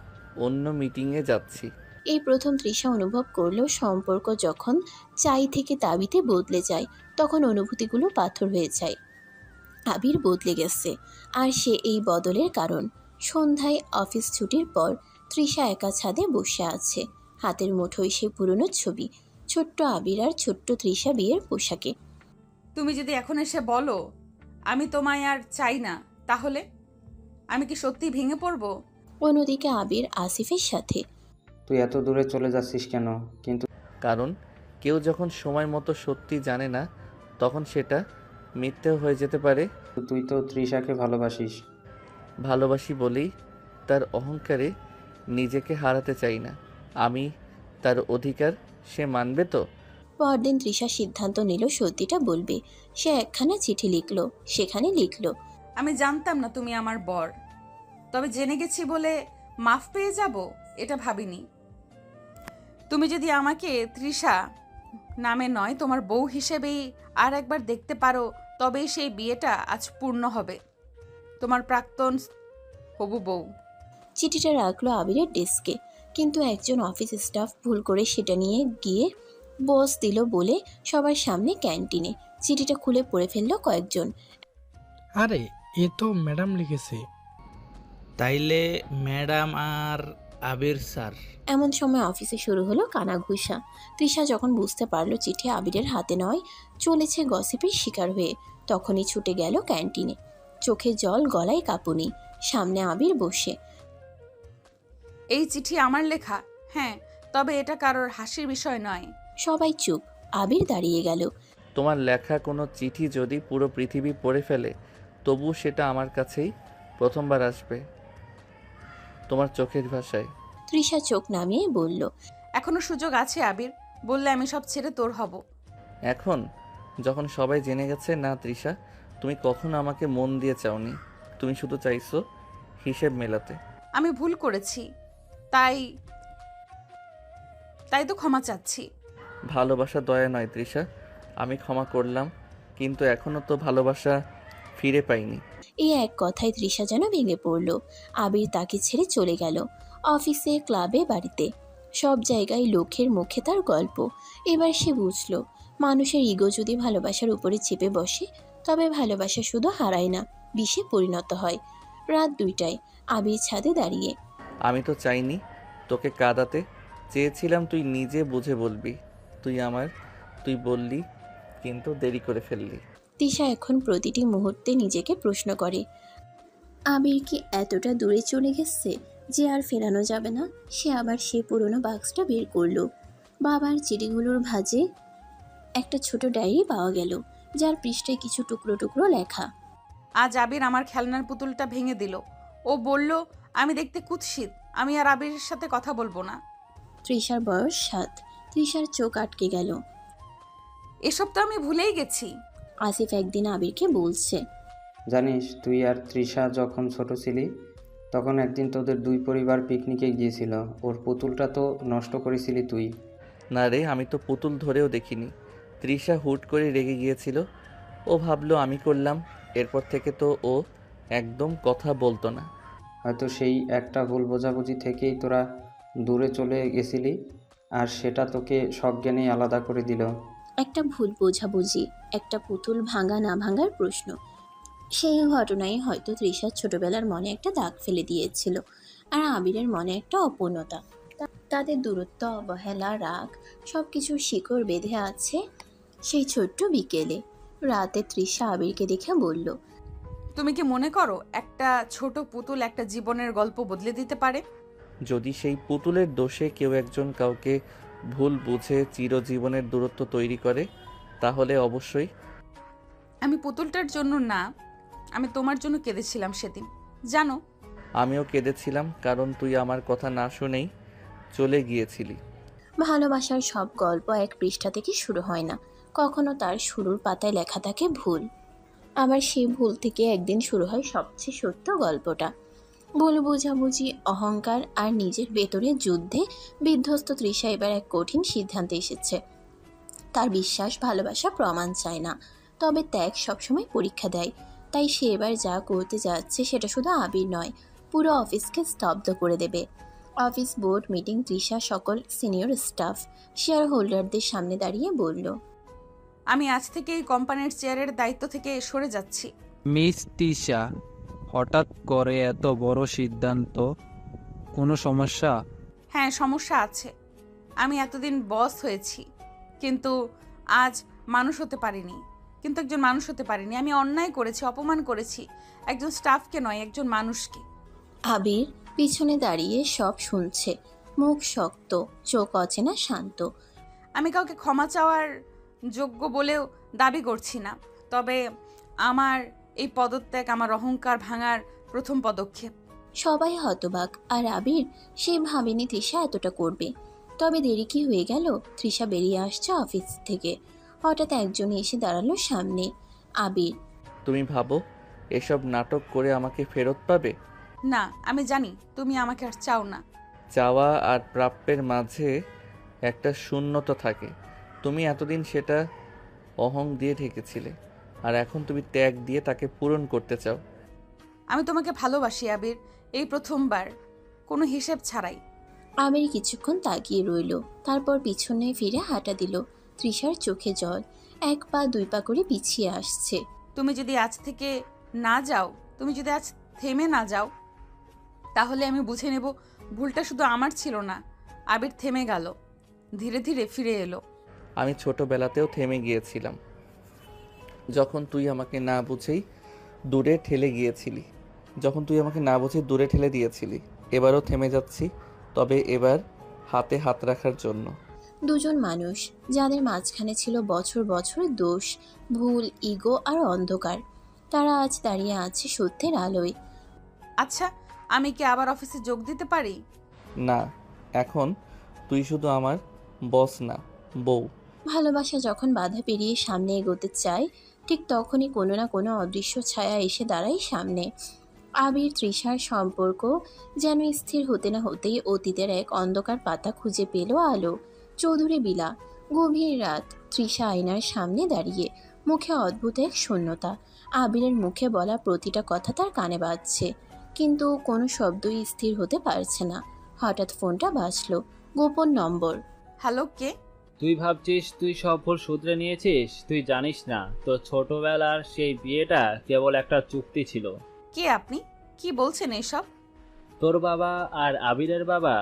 অন্য মিটিংয়ে যাচ্ছি। এই প্রথম তৃষা অনুভব করলো সম্পর্ক যখন চাই থেকে দাবিতে বদলে যায় তখন অনুভূতিগুলো পাথর হয়ে যায়। আবির বদলে গেছে, আর সে এই বদলের কারণ। সন্ধ্যায় অফিস ছুটির পর তৃষা একা ছাদে বসে আছে, হাতের মুঠোয় সে পুরনো ছবি, ছোট্ট আবির আর ছোট্ট তৃষা বিয়ের পোশাকে। তুমি যদি এখন এসে বলো আমি তোমায় আর চাই না, তাহলে আমি কি সত্যি ভেঙে পড়বো? অন্যদিকে আবির আসিফের সাথে। তুই এত দূরে চলে যাচ্ছিস কেন? কিন্তু কারণ কেউ যখন সময় মতো সত্যি জানে না তখন সেটা মিথ্যেও হয়ে যেতে পারে। তুই তো তৃষাকে ভালোবাসিস। ভালোবাসি বলেই তার অহংকারে নিজেকে হারাতে চাই না। আমি তার অধিকার, সে মানবে তো? পরদিন তৃষা সিদ্ধান্ত নিল সত্যিটা বলবে। সে একখানা চিঠি লিখল, সেখানে লিখল, আমি জানতাম না তুমি আমার বর, তবে জেনে গেছি বলে মাফ পেয়ে যাব এটা ভাবিনি। তুমি যদি আমাকে তৃষা নামে নয় তোমার বউ হিসেবেই আর একবার দেখতে পারো, তবেই সেই বিয়েটা আজ পূর্ণ হবে। তোমার প্রাক্তন হবু বউ। চিঠিটা রাখলো আবিরের ডেস্কে, কিন্তু একজন অফিস স্টাফ ভুল করে সেটা নিয়ে গিয়ে বস দিল বলে সবার সামনে ক্যান্টিনে। চিঠিটা খুলে পড়ে ফেললো কয়েকজন। আরে এ তো ম্যাডাম লিখেছে। তাইলে ম্যাডাম আর আবির স্যার। এমন সময় অফিসে শুরু হলো কানাঘুষা। তৃষা যখন বুঝতে পারলো চিঠি আবিরের হাতে নয়, চলেছে গসিপের শিকার হয়ে, তখনই ছুটে গেল ক্যান্টিনে। চোখে জল, গলায় কাঁপুনি, সামনে আবির বসে। এই চিঠি আমার লেখা? হ্যাঁ, তবে এটা কারোর হাসির বিষয় নয়। সবাই চুপ। আবির দাঁড়িয়ে গেল। তোমার লেখা কোনো চিঠি যদি পুরো পৃথিবী পড়ে ফেলে তবু সেটা আমার কাছেই প্রথমবার আসবে, তোমার চোখের ভাষায়। তৃষা চোখ নামিয়ে বলল, এখনো সুযোগ আছে আবির, বললে আমি সব ছেড়ে তোর হব। এখন যখন সবাই জেনে গেছে? না তৃষা, তুমি কখনো আমাকে মন দিয়ে চাওনি, তুমি শুধু চাইছো হিসেব মেলাতে। আমি ভুল করেছি, তাই তাই তো ক্ষমা চাচ্ছি। ভালোবাসা দয়া নয় তৃষা, আমি ক্ষমা করলাম, কিন্তু এখনো তো ভালোবাসা ফিরে পাইনি। এই এক কথায় তৃষা যেন ভেঙে পড়ল। আবির তাকে ছেড়ে চলে গেল। অফিসে, ক্লাবে, বাড়িতে, সব জায়গায় লোকের মুখে তার গল্প। এবার সে বুঝল, মানুষের ইগো যদি ভালোবাসার উপরে চেপে বসে তবে ভালোবাসা শুধু হারায় না, বিষে পরিণত হয়। রাত 2টায় আবির ছাদে দাঁড়িয়ে। আমি তো চাইনি তোকে কাঁদাতে, চেয়েছিলাম তুই নিজে বুঝে বলবি। তুই বললি, কিন্তু দেরি করে ফেললি। তৃষা এখন প্রতিটি মুহূর্তে নিজেকে প্রশ্ন করে, আবির কি এতটা দূরে চলে গেছে যে আর ফেরানো যাবে না? সে আবার সে পুরনো বাক্সটা বের করলো। বাবার চিঠিগুলোর ভাঁজে একটা ছোট ডায়েরি পাওয়া গেল, যার পৃষ্ঠায় কিছু টুকরো টুকরো লেখা। আজ আবির আমার খেলনার পুতুলটা ভেঙে দিল। ও বলল আমি দেখতে কুৎসিত, আমি আর আবিরের সাথে কথা বলবো না। তৃষার বয়স 7। তৃষার চোখ আটকে গেল। এসব তো আমি ভুলেই গেছি। আসিফ একদিন আবিরকে বলছে, জানিস তুই আর তৃষা যখন ছোট ছিলি তখন একদিন তোদের দুই পরিবার পিকনিকে গিয়েছিল, ওর পুতুলটা তো নষ্ট করেছিলি তুই। না রে, আমি তো পুতুল ধরেও দেখিনি। তৃষা হুট করে রেগে গিয়েছিল, ও ভাবলো আমি করলাম। এরপর থেকে তো ও একদম কথা বলতো না। হয়তো সেই একটা ভুল বোঝাবুঝি থেকেই তোরা দূরে চলে গেছিলি, আর সেটা তোকে সজ্ঞানেই আলাদা করে দিল। একটা ভুল বোঝাবুঝি, একটা পুতুল ভাঙা না ভাঙার প্রশ্ন। সেই ঘটনাই হয়তো তৃষার ছোটবেলার মনে একটা দাগ ফেলে দিয়েছিল, আর আবিরের মনে একটা অপূর্ণতা। তাদের দূরত্ব, অবহেলা, রাগ সবকিছুর শিকড় বেঁধে আছে সেই ছোট্ট বিকেলে। রাতে তৃষা আবিরকে দেখে বলল, তুমি কি মনে করো একটা ছোট পুতুল একটা জীবনের গল্প বদলে দিতে পারে? যদি সেই পুতুলের দোষে কেউ একজন কাউকে ভুল বুঝে চিরজীবনের দূরত্ব তৈরি করে, তাহলে অবশ্যই। আমি পুতুলটার জন্য না, আমি তোমার জন্য কেঁদেছিলাম সেদিন, জানো? আমিও কেঁদেছিলাম, কারণ তুই আমার কথা না শুনেই চলে গিয়েছিলি। ভালোবাসার সব গল্প এক পৃষ্ঠা থেকে শুরু হয় না, কখনো তার শুরুর পাতায় লেখা থাকে ভুল। আবার সেই ভুল থেকে একদিন শুরু হয় সবচেয়ে সত্য গল্পটা। ভুল বোঝাবুঝি, অহংকার আর নিজের ভেতরের যুদ্ধে বিধ্বস্ত তৃষা এবার এক কঠিন সিদ্ধান্তে এসেছে। তার বিশ্বাস ভালোবাসা প্রমাণ চায় না, তবে ত্যাগ সবসময় পরীক্ষা দেয়। তাই সে এবার যা করতে যাচ্ছে সেটা শুধু আবির নয়, পুরো অফিসকে স্তব্ধ করে দেবে। অফিস বোর্ড মিটিং, তৃষা সকল সিনিয়র স্টাফ শেয়ার হোল্ডারদের সামনে দাঁড়িয়ে বলল, আমি আজ থেকে এই কোম্পানির চেয়ারের দায়িত্ব থেকে সরে যাচ্ছি। মিস তিশা, হঠাৎ করে এত বড় সিদ্ধান্ত, কোনো সমস্যা? হ্যাঁ, সমস্যা আছে। আমি এতদিন বস হয়েছি, কিন্তু আজ মানুষ হতে পারিনি। আমি অন্যায় করেছি, অপমান করেছি, একজন স্টাফকে নয়, একজন মানুষকে। আবির পিছনে দাঁড়িয়ে সব শুনছে, মুখ শক্ত, চোখ অচেনা শান্ত। আমি কাউকে ক্ষমা চাওয়ার যোগ্য বলেও দাবি করছি না, তবে আমার এই পদত্যাগ আমার অহংকার ভাঙার প্রথম পদক্ষেপ। সবাই হতবাক, আর আবির সে ভাবেনি তৃষা এতটা করবে। তবে দেরি কি হয়ে গেল? তৃষা বেরিয়ে আসছে অফিস থেকে। হঠাৎ একজন এসে দাঁড়ালো সামনে। আবির, তুমি ভাবো এসব নাটক করে আমাকে ফেরত পাবে? না, আমি জানি তুমি আমাকে আর চাও না। চাওয়া আর প্রাপ্যের মাঝে একটা শূন্যতা থাকে। তুমি এতদিন সেটা অহং দিয়ে ঢেকেছিলে, আর এখন তুমি ত্যাগ দিয়ে তাকে পূরণ করতে চাও। আমি তোমাকে ভালোবাসি আবির, এই প্রথমবার, কোনো হিসেব ছাড়াই। আবির কিছুক্ষণ তাকিয়ে রইল, তারপর পিছনে ফিরে হাঁটা দিল। তৃষার চোখে জল, এক পা দুই পা করে পিছিয়ে আসছে। তুমি যদি আজ থেমে না যাও, তাহলে আমি বুঝে নেব ভুলটা শুধু আমার ছিল না। আবির থেমে গেল, ধীরে ধীরে ফিরে এলো। আমি ছোটবেলাতেও থেমে গিয়েছিলাম, যখন তুই আমাকে না বুঝেই দূরে ঠেলে দিয়েছিলি। এবারও থেমে যাচ্ছি, তবে এবার হাতে হাত রাখার জন্য। দুজন মানুষ, যাদের মাঝখানে ছিল বছর বছর দোষ, ভুল, ইগো আর অন্ধকার, তারা আজ দাঁড়িয়ে আছে সত্যের আলোয়। আচ্ছা, আমি কি আবার অফিসে যোগ দিতে পারি? না, এখন তুই শুধু আমার বস না, বউ। ভালোবাসা যখন বাধা পেরিয়ে সামনে এগোতে চায়, ঠিক তখনই কোনো না কোনো অদৃশ্য ছায়া এসে দাঁড়ায় সামনে। আবির তৃষার সম্পর্ক যেন স্থির হতে না হতেই অতীতের এক অন্ধকার পাতা খুঁজে পেল আলো। চৌধুরী বিলা, গভীর রাত। তৃষা আয়নার সামনে দাঁড়িয়ে, মুখে অদ্ভুত এক শূন্যতা। আবিরের মুখে বলা প্রতিটা কথা তার কানে বাজছে, কিন্তু কোনো শব্দই স্থির হতে পারছে না। হঠাৎ ফোনটা বাজলো, গোপন নম্বর। হ্যালো, কে? তুই ভাবছিস তুই সব ভুল শুধরে নিয়েছিস? তুই জানিস না, তোর ছোটবেলার সেই বিয়েটা কেবল একটা চুক্তি ছিল। কে আপনি? কি বলছেন এসব? তোর বাবা আর আবিরের বাবা,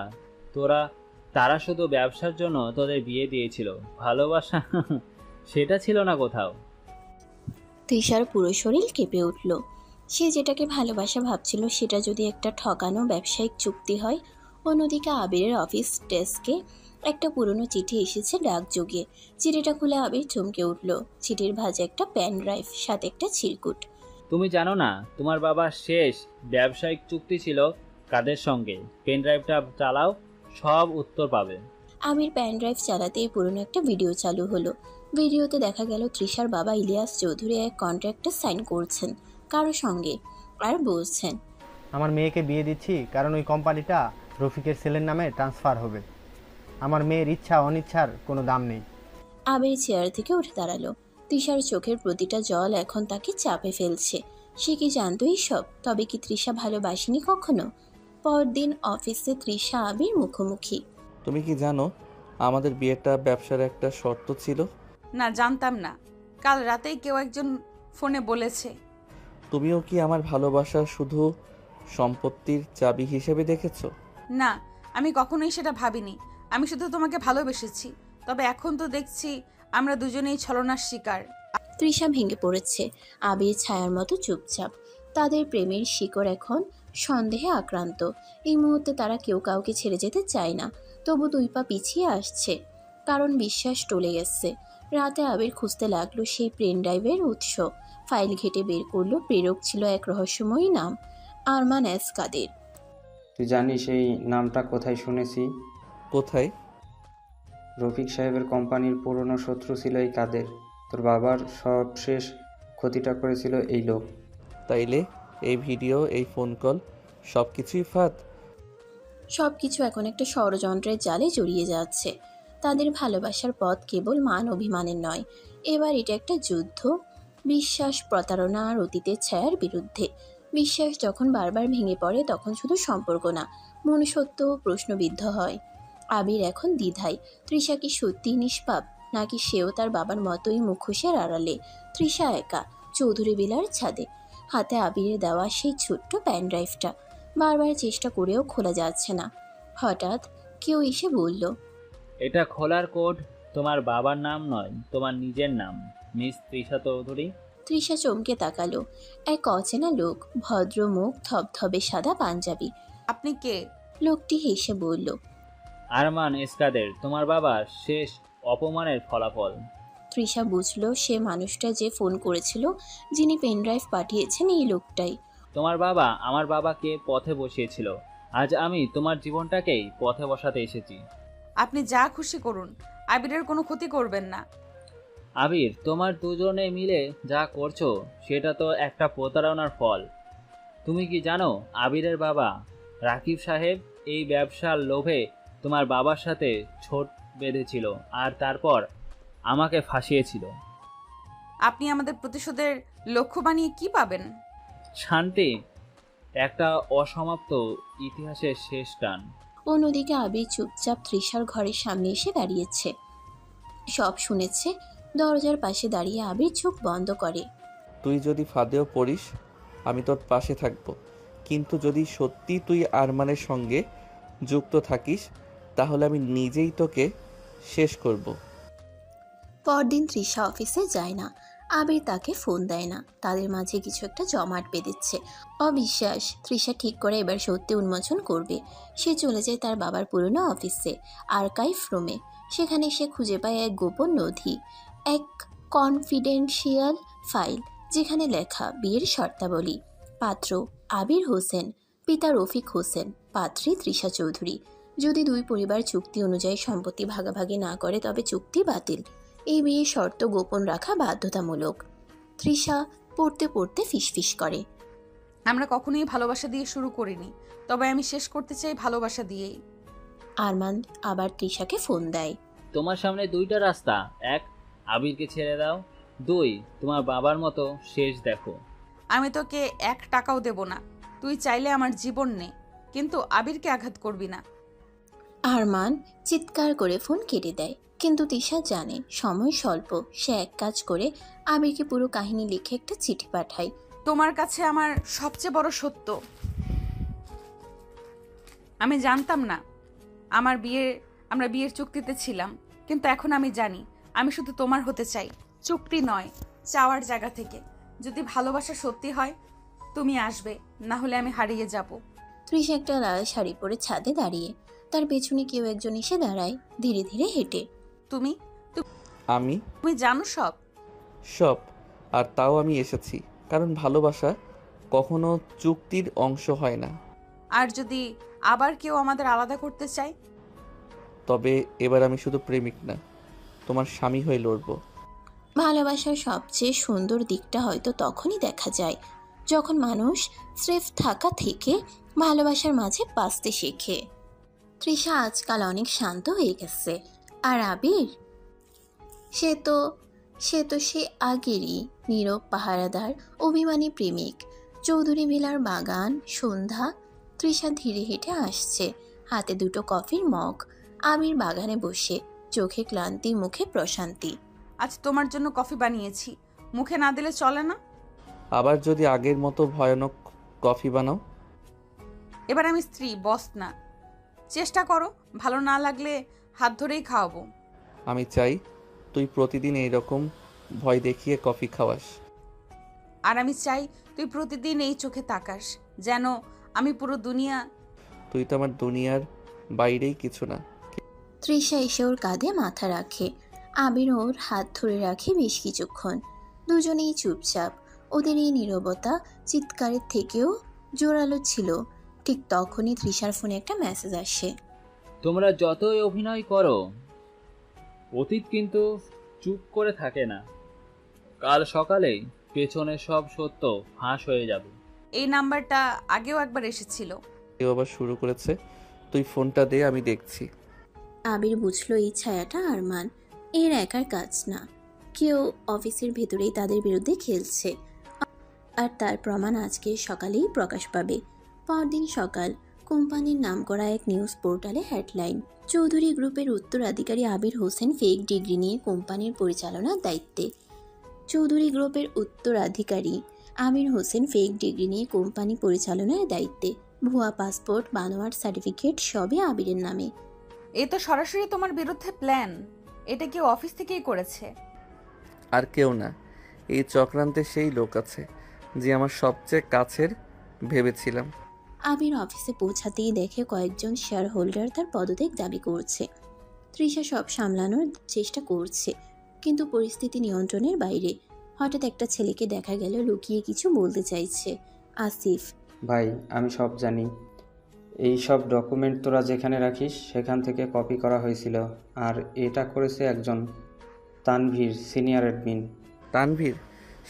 তারা শুধু ব্যবসার জন্য তোদের বিয়ে দিয়েছিল। ভালোবাসা সেটা ছিল না কোথাও। তৃষার পুরো শরীর কেঁপে উঠল। সে যেটাকে ভালোবাসা ভাবছিল সেটা যদি একটা ঠকানো ব্যবসায়িক চুক্তি হয়। অন্যদিকে আবিরের অফিস ডেস্কে একটা পুরনো চিঠি এসেছে ডাকযোগে। চিঠিটা খুলে আবির চমকে উঠল। চিঠির ভাঁজে একটা পেন ড্রাইভ, সাথে একটা চিরকুট। তুমি জানো না তোমার বাবার শেষ ব্যবসায়িক চুক্তি ছিল কাদের সঙ্গে? পেন ড্রাইভটা চালাও, সব উত্তর পাবে। আবির পেন ড্রাইভ চালাতেই পুরনো একটা ভিডিও চালু হলো। ভিডিওতে দেখা গেল তৃষার বাবা ইলিয়াস চৌধুরী এক কন্ট্রাক্টে সাইন করছেন কারো সঙ্গে, আর বলছেন, আমার মেয়েকে বিয়ে দিচ্ছি কারণ ওই কোম্পানিটা রফিকের ছেলের নামে ট্রান্সফার হবে। আমার মেয়ের ইচ্ছা অনিচ্ছার কোনো দাম নেই। আবির চেয়ার থেকে উঠে দাঁড়ালো। তৃষার চোখের প্রতিটা জল এখন তাকে চাপে ফেলছে। সে কি জানতো সব? তবে কি তৃষা ভালোবাসেনি কখনো? পরদিন অফিসে তৃষা আবির মুখোমুখি। তুমি কি জানো আমাদের বিয়েটা ব্যবসার একটা শর্ত ছিল? না, জানতাম না। কাল রাতেই কেউ একজন ফোনে বলেছে। তুমিও কি আমার ভালোবাসা শুধু সম্পত্তির চাবি হিসেবে দেখেছো? না, আমি কখনোই সেটা ভাবিনি। আমি শুধু তোমাকে ভালোবেসেছি। তবে এখন তো দেখছি আমরা দুজনেই ছলনার শিকার। তৃষা ভেঙে পড়েছে। আবির ছায়ার মতো চুপচাপ। তাদের প্রেমের শিকড় এখন সন্দেহে আক্রান্ত। এই মুহূর্তে তারা কেউ কাউকে ছেড়ে যেতে চায় না, তবু দুই পা পিছিয়ে আসছে, কারণ বিশ্বাস টলে গেছে। রাতে আবির খুঁজতে লাগলো সেই পেন ড্রাইভের উৎস। ফাইল ঘেটে বের করলো, প্রেরক ছিল এক রহস্যময়ী নাম, আরমান এস কাদের। তুই জানিস এই নামটা কোথায় শুনেছি? কোথায়? রফিক সাহেবের কোম্পানির পুরনো শত্রু ছিল এই কাদের। তোর বাবার সবশেষ ক্ষতিটা করেছিল এই লোক। তাইলে এই ভিডিও, এই ফোন কল সব কিছুই ফাঁদ? সব কিছু এখন একটা ষড়যন্ত্রের জালে জড়িয়ে যাচ্ছে। তাদের ভালোবাসার পথ কেবল মান অভিমানের নয়, এবার এটা একটা যুদ্ধ। বিশ্বাস, প্রতারণা আর অতীতের ছায়ার বিরুদ্ধে। বিশ্বাস যখন বারবার ভেঙে পড়ে তখন শুধু সম্পর্ক না, মনুষ্যত্বও প্রশ্নবিদ্ধ হয়। আবির এখন দ্বিধায়, তৃষা কি সত্যিই নিষ্পাপ, নাকি সেও তার বাবার মতোই মুখোশের আড়ালে। তৃষা একা চৌধুরী বিলার ছাদে, হাতে আবিরের দেওয়া সেই ছোট্ট প্যান ড্রাইভটা। বারবার চেষ্টা করেও খোলা যাচ্ছে না। হঠাৎ কেউ এসে বলল, এটা খোলার কোড তোমার বাবার নাম নয়, তোমার নিজের নাম, মিস তৃষা চৌধুরী। তৃষা চমকে তাকালো। এক অচেনা লোক, ভদ্র মুখ, ধবধবে সাদা পাঞ্জাবি। আপনি কে? লোকটি হেসে বলল, আরমান এসকাদের, তোমার বাবার শেষ অপমানের ফলাফল। তৃষা বুঝলো সে মানুষটা যে ফোন করেছিল, যিনি পেনড্রাইভ পাঠিয়েছেন, এই লোকটাই। তোমার বাবা আমার বাবাকে পথে বসিয়েছিল, আজ আমি তোমার জীবনটাকেই পথে বসাতে এসেছি। আপনি যা খুশি করুন, আবিরের কোনো ক্ষতি করবেন না। আবির, তোমার দুজনে মিলে যা করছো সেটা তো একটা প্রতারণার ফল। তুমি কি জানো আবিরের বাবা রাকিব সাহেব এই ব্যবসার লোভে তোমার বাবার সাথে ছোট বেঁধেছিল আর তারপর আমাকে ফাঁসিয়েছিল। আপনি আমাদের প্রতিশোধের লক্ষ্য বানিয়ে কি পাবেন? শান্তি, একটা অসমাপ্ত ইতিহাসের শেষ টান। অন্যদিকে আবির চুপচাপ তৃষার ঘরের সামনে এসে দাঁড়িয়েছে। সব শুনেছে। দরজার পাশে দাঁড়িয়ে আবির চোখ বন্ধ করে। তুই যদি ফাঁদেও পড়িস আমি তোর পাশে থাকব, কিন্তু যদি সত্যি তুই আরমানের সঙ্গে যুক্ত থাকিস তাহলে আমি নিজেই তোকে শেষ করব। পরদিন তৃষা অফিসে যায় না। আবির তাকে ফোন দেয় না। তাদের মাঝে কিছু একটা জমাট বেঁধেছে। অবিশ্বাস। তৃষা ঠিক করে এবার সত্যি উন্মোচন করবে। সে চলে যায় তার বাবার পুরনো অফিসে, আর্কাইভ রুমে। সেখানে সে খুঁজে পায় এক গোপন নথি, এক কনফিডেন্সিয়াল ফাইল, যেখানে লেখা বিয়ের শর্তাবলী। পাত্র আবির হোসেন, পিতা রফিক হোসেন, পাত্রী তৃষা চৌধুরী। যদি দুই পরিবার চুক্তি অনুযায়ী সম্পত্তি ভাগাভাগি না করে তবে চুক্তি বাতিল। এই বিয়ের শর্ত গোপন রাখা বাধ্যতামূলক। তৃষা পড়তে পড়তে ফিসফিস করে, আমরা কখনোই ভালোবাসা দিয়ে শুরু করিনি, তবে আমি শেষ করতে চাই ভালোবাসা দিয়েই। আরমান আবার তৃষাকে ফোন দেয়। তোমার সামনে দুইটা রাস্তা, এক আবিরকে ছেড়ে দাও, দুই তোমার বাবার মতো শেষ দেখো। আমি তোকে 1 টাকাও দেব না। তুই চাইলে আমার জীবন নে, কিন্তু আবিরকে আঘাত করবি না। আরমান চিৎকার করে ফোন কেটে দেয়। কিন্তু তৃষা জানে সময় স্বল্প। সে এক কাজ করে আবিরকে পুরো কাহিনী লিখে একটা চিঠি পাঠায়। তোমার কাছে আমার সবচেয়ে বড় সত্য, আমি জানতাম না আমরা বিয়ের চুক্তিতে ছিলাম, কিন্তু এখন আমি জানি আমি শুধু তোমার হতে চাই, চুক্তি নয়, চাওয়ার জায়গা থেকে। যদি ভালোবাসা সত্যি হয় তুমি আসবে, না হলে আমি হারিয়ে যাব। তৃষা একটা লাল শাড়ি পরে ছাদে দাঁড়িয়ে। তার পেছনে কেউ একজন এসে দাঁড়ায়, ধীরে ধীরে হেঁটে। আমি জানো সব, আর তাও আমি এসেছি কারণ ভালোবাসা কখনো চুক্তির অংশ হয় না। আর যদি আবার কেউ আমাদের আলাদা করতে চায়? তবে এবার আমি শুধু প্রেমিক না, তোমার স্বামী হয়ে লড়ব। ভালোবাসার সবচেয়ে সুন্দর দিকটা হয়তো তখনই দেখা যায় যখন মানুষ স্রেফ থাকা থেকে ভালোবাসার মাঝে বাঁচতে শেখে। তৃষা আজকাল অনেক শান্ত হয়ে গেছে। আর আবির, সে তো সে আগেরই নীরব পাহারাদার, অভিমানী প্রেমিক। চৌধুরী ভিলার বাগান, সন্ধ্যা। তৃষা ধীরে হেঁটে আসছে, হাতে দুটো কফির মগ। আবির বাগানে বসে, চোখে ক্লান্তি, মুখে প্রশান্তি। আজ তোমার জন্য কফি বানিয়েছি, মুখে না দিলে চলে না। আবার যদি আগের মতো ভয়ানক কফি বানাও? এবার আমি স্ত্রী, বস না। চেষ্টা করো, ভালো না লাগলে হাত ধরেই খাওয়াবো। আমি চাই তুই প্রতিদিন এইরকম ভয় দেখিয়ে কফি খাওয়াস। আর আমি চাই তুই প্রতিদিন এই চোখে তাকাস, যেন আমি পুরো দুনিয়া। তুই তো আমার দুনিয়ার বাইরেই কিছু না। তৃষা এসে ওর কাঁধে মাথা রাখে। আবির ওর হাত ধরে রাখে বেশ কিছুক্ষণ। দুজনেই চুপচাপ। ওদের এই নীরবতা চিৎকারের থেকেও জোরালো ছিল। ঠিক তখনই তৃষার ফোনে একটা মেসেজ আসে। তোমরা যতই অভিনয় করো, অতীত কিন্তু চুপ করে থাকে না। কাল সকালে পেছনের সব সত্য ফাঁস হয়ে যাবে। এই নাম্বারটা আগেও একবার এসেছিল। কেউ আবার শুরু করেছে। তুই ফোনটা দে, আমি দেখছি। আবির বুঝলো এই ছায়াটা আরমান, এর একার কাজ না। কেউ অফিসের ভেতরেই তাদের বিরুদ্ধে খেলছে, আর তার প্রমাণ আজকে সকালেই প্রকাশ পাবে। পরদিন সকাল, কোম্পানির নামকরা এক নিউজ পোর্টালে হেডলাইন: চৌধুরী গ্রুপের উত্তরাধিকারী আবির হোসেন ফেক ডিগ্রি নিয়ে কোম্পানির পরিচালনার দায়িত্বে। চৌধুরী গ্রুপের উত্তরাধিকারী আবির হোসেন ফেক ডিগ্রি নিয়ে কোম্পানি পরিচালনার দায়িত্বে। ভুয়া পাসপোর্ট, বানোয়াট সার্টিফিকেট সবই আবিরের নামে। এ তো সরাসরি তোমার বিরুদ্ধে প্ল্যান। এটা কেউ অফিস থেকেই করেছে। আর কেউ না, এই চক্রান্তে সেই লোক আছে যে আমার সবচেয়ে কাছের ভেবেছিলাম। আবির অফিসে পৌঁছাতেই দেখে কয়েকজন শেয়ার হোল্ডার তার পদত্যাগ দাবি করছে। তৃষা সব সামলানোর চেষ্টা করছে, কিন্তু পরিস্থিতি নিয়ন্ত্রণের বাইরে। হঠাৎ একটা ছেলেকে দেখা গেল লুকিয়ে কিছু বলতে চাইছে। আসিফ: ভাই, আমি সব জানি। এই সব ডকুমেন্ট তোরা যেখানে রাখিস সেখান থেকে কপি করা হয়েছিল, আর এটা করেছে একজন তানভীর, সিনিয়র অ্যাডমিন। তানভীর?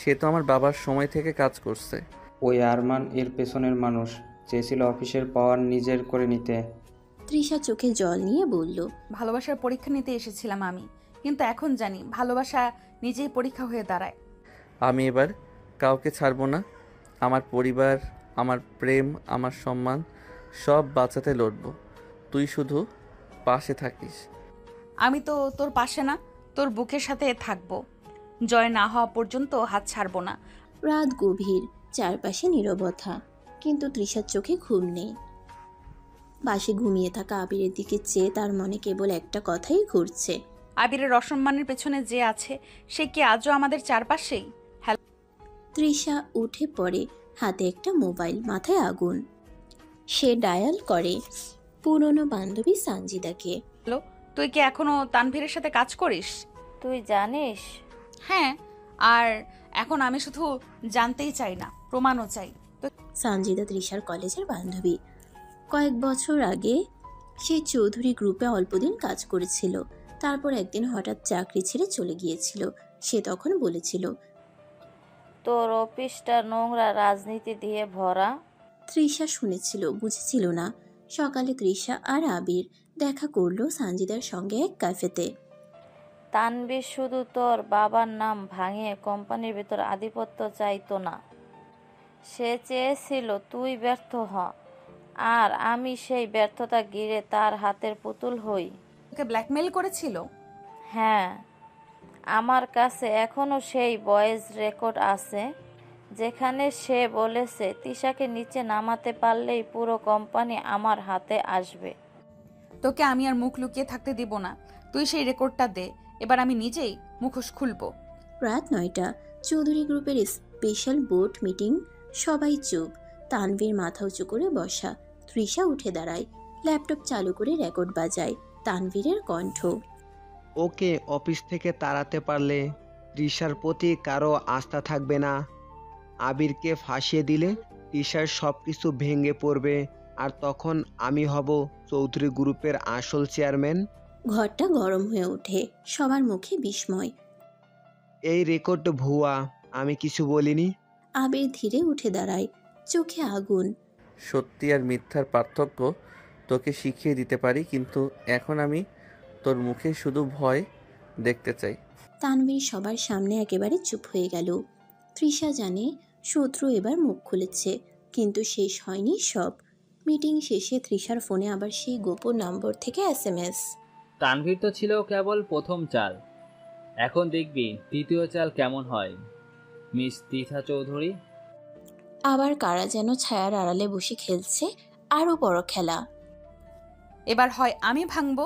সে তো আমার বাবার সময় থেকে কাজ করছে। ওই আরমান এর পেছনের মানুষ, চেয়েছিল অফিসের পাওয়ার নিজের করে নিতে। তৃষা চোখে জল নিয়ে বলল, ভালোবাসার পরীক্ষা নিতে এসেছিলাম আমি, কিন্তু এখন জানি ভালোবাসা নিজেই পরীক্ষা হয়ে দাঁড়ায়। আমি এবার কাউকে ছাড়বো না। আমার পরিবার, আমার প্রেম, আমার সম্মান সব বাঁচাতে লড়বো। তুই শুধু পাশে থাকিস। আমি তো তোর পাশে না, তোর বুকের সাথে থাকবো। জয় না হওয়া পর্যন্ত হাত ছাড়বো না। রাত গভীর, চারপাশে নীরবতা, কিন্তু তৃষার চোখে ঘুম নেই। বাসে ঘুমিয়ে থাকা আবিরের দিকে চেয়ে তার মনে কেবল একটা কথাই ঘুরছে: আবিরের অসম্মানের পেছনে যে আছে সে কি আজও আমাদের চারপাশেই? তৃষা উঠে পড়ে, হাতে একটা মোবাইল, মাথায় আগুন। সে ডায়াল করে পুরনো বান্ধবী সানজিদাকে। হ্যালো, তুই কি এখনো তানভীরের সাথে কাজ করিস? তুই জানিস? হ্যাঁ, আর এখন আমি শুধু জানতেই চাই না, প্রমাণও চাই। সানজিদা তৃষার কলেজের বান্ধবী। কয়েক বছর আগে সে চৌধুরী গ্রুপে অল্পদিন কাজ করেছিল, তারপর একদিন হঠাৎ চাকরি ছেড়ে চলে গিয়েছিল। সে তখন বলেছিল, তোর অফিসটা নোংরা রাজনীতি দিয়ে ভরা। তৃষা শুনেছিল, বুঝেছিল না। সকালে তৃষা আর আবির দেখা করলো সানজিদার সঙ্গে এক ক্যাফেতে। তানবীর শুধু তোর বাবার নাম ভাঙিয়ে কোম্পানির ভেতর আধিপত্য চাইতো না, সে চেয়েছিল তুই ব্যর্থ হ, আর আমি সেই ব্যর্থতা ঘিরে তার হাতের পুতুল হই। ওকে ব্ল্যাকমেইল করেছিল? হ্যাঁ, আমার কাছে এখনো সেই ভয়েস রেকর্ড আছে যেখানে সে বলেছে তিশাকে নিচে নামাতে পারলেই পুরো কোম্পানি আমার হাতে আসবে। তোকে আমি আর মুখ লুকিয়ে থাকতে দিব না। তুই সেই রেকর্ডটা দে, এবার আমি নিজেই মুখোশ খুলবো। রাত 9টা, চৌধুরী গ্রুপের স্পেশাল বোর্ড মিটিং। সবাই চুপ, তানভীর মাথা উঁচু করে বসা। তৃষা উঠে দাঁড়ায়, ল্যাপটপ চালু করে রেকর্ড বাজায়। তানভীরের কণ্ঠ: ওকে অফিস থেকে তাড়াতে পারলে তৃষার প্রতি কারো আস্থা থাকবে না। আবিরকে ফাঁসিয়ে দিলে তৃষার সব কিছু ভেঙে পড়বে, আর তখন আমি হব চৌধুরী গ্রুপের আসল চেয়ারম্যান। ঘরটা গরম হয়ে ওঠে, সবার মুখে বিস্ময়। এই রেকর্ড ভুয়া, আমি কিছু বলিনি। আবির ধীরে উঠে দাঁড়ায়, চোখে আগুন। সত্যি আর মিথ্যার পার্থক্য তোকে শিখিয়ে দিতে পারি, কিন্তু এখন আমি তোর মুখে শুধু ভয় দেখতে চাই। তানভীর সবার সামনে একেবারে চুপ হয়ে গেল। তৃষা জানে শত্রু এবার মুখ খুলেছে, কিন্তু শেষ হয়নি সব। মিটিং শেষে তৃষার ফোনে আবার সেই গোপন নম্বর থেকে SMS। তানভীর তো ছিল কেবল প্রথম চাল, এখন দেখবি দ্বিতীয় চাল কেমন হয় মিস তৃষা চৌধুরী। আবার কারা যেন ছায়ার আড়ালে বসে খেলছে আরো বড় খেলা। এবার হয় আমি ভাঙবো,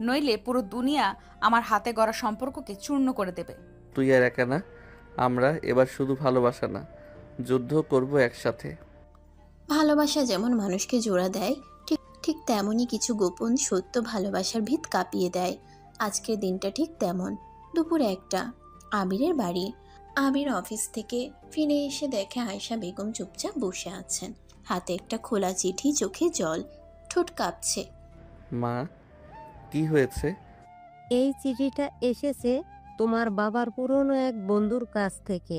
নইলে পুরো দুনিয়া আমার হাতে গড়া সম্পর্ককে চূর্ণ করে দেবে। তুই আর একা না, আমরা এবার শুধু ভালোবাসা না, যুদ্ধ করব একসাথে। ভালোবাসা যেমন মানুষকে জোড়া দেয়, ঠিক ঠিক তেমনই কিছু গোপন সত্য ভালোবাসার ভিত কাঁপিয়ে দেয়। আজকের দিনটা ঠিক তেমন। দুপুর 1টা, আবিরের বাড়ি। আবির অফিস থেকে ফিরে এসে দেখে আয়েশা বেগম চুপচাপ বসে আছেন, হাতে একটা খোলা চিঠি, চোখে জল, ঠোঁট কাঁপছে। মা, কি হয়েছে? এই চিঠিটা এসেছে তোমার বাবার পুরনো এক বন্ধুর কাছ থেকে।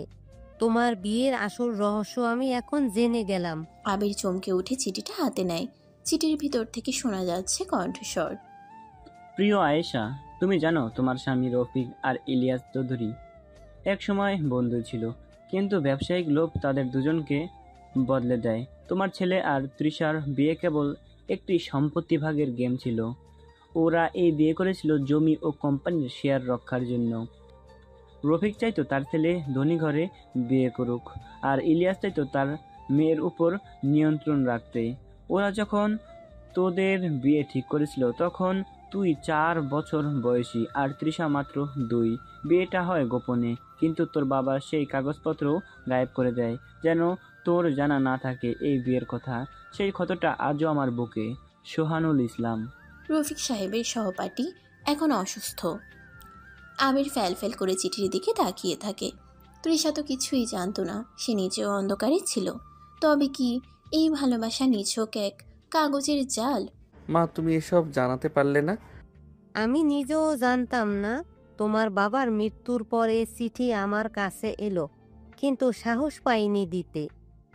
তোমার বিয়ের আসল রহস্য আমি এখন জেনে গেলাম। আবির চমকে উঠে চিঠিটা হাতে নেয়। চিঠির ভিতর থেকে শোনা যাচ্ছে কণ্ঠস্বর। প্রিয় আয়েশা, তুমি জানো তোমার স্বামী রফিক আর ইলিয়াস চৌধুরী একসময় বন্ধু ছিল, কিন্তু ব্যবসায়িক লোভ তাদের দুজনকে বদলে দেয়। তোমার ছেলে আর তৃষার বিয়ে কেবল একটি সম্পত্তি ভাগের গেম ছিল। ওরা এই বিয়ে করেছিল জমি ও কোম্পানির শেয়ার রক্ষার জন্য। রফিক চাইতো তার ছেলে ধনী ঘরে বিয়ে করুক, আর ইলিয়াস চাইতো তার মেয়ের উপর নিয়ন্ত্রণ রাখতে। ওরা যখন তোদের বিয়ে ঠিক করেছিল তখন তুই 4 বছর বয়সী আর তৃষা মাত্র 2। বিয়েটা হয় গোপনে, কিন্তু তোর বাবা সেই কাগজপত্র গায়েব করে দেয়, যেন তোর জানা না থাকে এই বিয়ের কথা। সেই ক্ষতটা আজও আমার বুকে। সোহানুল ইসলাম। রফিক সাহেবের সহপাঠী এখন অসুস্থ। আবির ফ্যাল করে চিঠির দিকে তাকিয়ে থাকে। তৃষা তো কিছুই জানতো না, সে নিজেও অন্ধকারে ছিল। তবে কি এই ভালোবাসা নিছক এক কাগজের জাল? মা, তুমি এসব জানাতে পারলে না? আমি নিজেও জানতাম না। তোমার বাবার মৃত্যুর পরে চিঠি আমার কাছে এলো, কিন্তু সাহস পাইনি দিতে।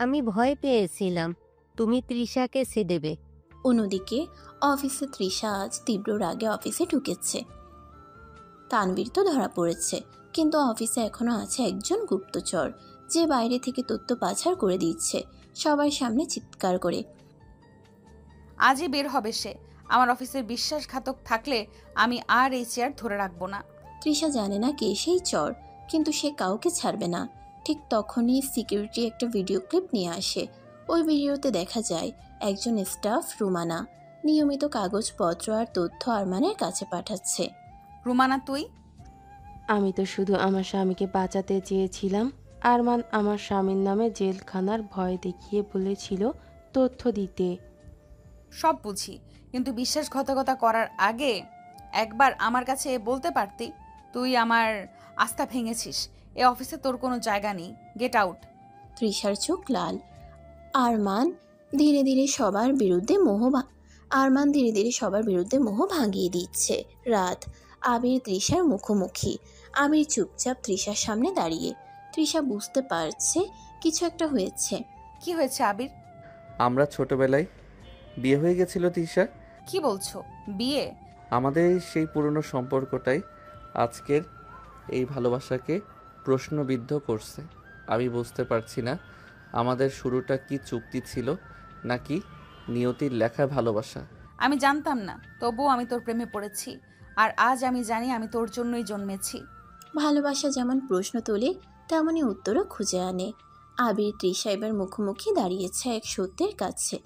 আমি ভয় পেয়েছিলাম তুমি তৃষাকে ছেড়ে। অন্যদিকে অফিসে তৃষা আজ তীব্র রাগে অফিসে ঢুকেছে। তানভীর তো ধরা পড়েছে, কিন্তু অফিসে এখনো আছে একজন গুপ্তচর, যে বাইরে থেকে তথ্য পাচার করে দিচ্ছে সবার সামনে চিৎকার করে। আজই বের হবে সে। আমার অফিসের বিশ্বাসঘাতক থাকলে আমি আর এই চেয়ার ধরে রাখবো না। তৃষা জানে না কে সেই চর, কিন্তু সে কাউকে ছাড়বে না। ঠিক তখনই সিকিউরিটি একটা ভিডিও ক্লিপ নিয়ে আসে। ওই ভিডিওতে দেখা যায় একজন স্টাফ রুমানা নিয়মিত কাগজপত্র আর তথ্য আরমানের কাছে পাঠাচ্ছে। রুমানা তুই? আমি তো শুধু আমার স্বামীকে বাঁচাতে চেয়েছিলাম। আরমান আমার স্বামীর নামে জেলখানার ভয় দেখিয়ে বলেছিল তথ্য দিতে। সব বুঝি, কিন্তু বিশ্বাসঘাতকতা করার আগে একবার আমার কাছে বলতে পারতি তুই আমার আস্থা ভেঙেছিস। এ অফিসে তোর কোনো জায়গা নেই, গেট আউট। তৃষার চোখ লাল। আরমান ধীরে ধীরে সবার বিরুদ্ধে মোহ ভাঙিয়ে দিচ্ছে। রাত, আবির তৃষার মুখোমুখি। আবির চুপচাপ তৃষার সামনে দাঁড়িয়ে। তৃষা বুঝতে পারছে কিছু একটা হয়েছে। কি হয়েছে আবির? আমরা ছোটবেলায় বিয়ে হয়ে গেছিল তৃষা। কি বলছো? বিয়ে? আমাদের সেই পুরনো সম্পর্কটাই আজকের এই ভালোবাসাকে প্রশ্নবিদ্ধ করছে। আমি বুঝতে পারছি না আমাদের শুরুটা কি চুক্তি ছিল নাকি নিয়তির লেখা ভালোবাসা। আমি জানতাম না, তবুও আমি তোর প্রেমে পড়েছি। আর আজ আমি জানি আমি তোর জন্যই জন্মেছি। ভালোবাসা যেমন প্রশ্ন তোলে, তেমনই উত্তরও খুঁজে আনে। আবির তৃষা এবার মুখোমুখি দাঁড়িয়েছে এক সত্যের কাছে,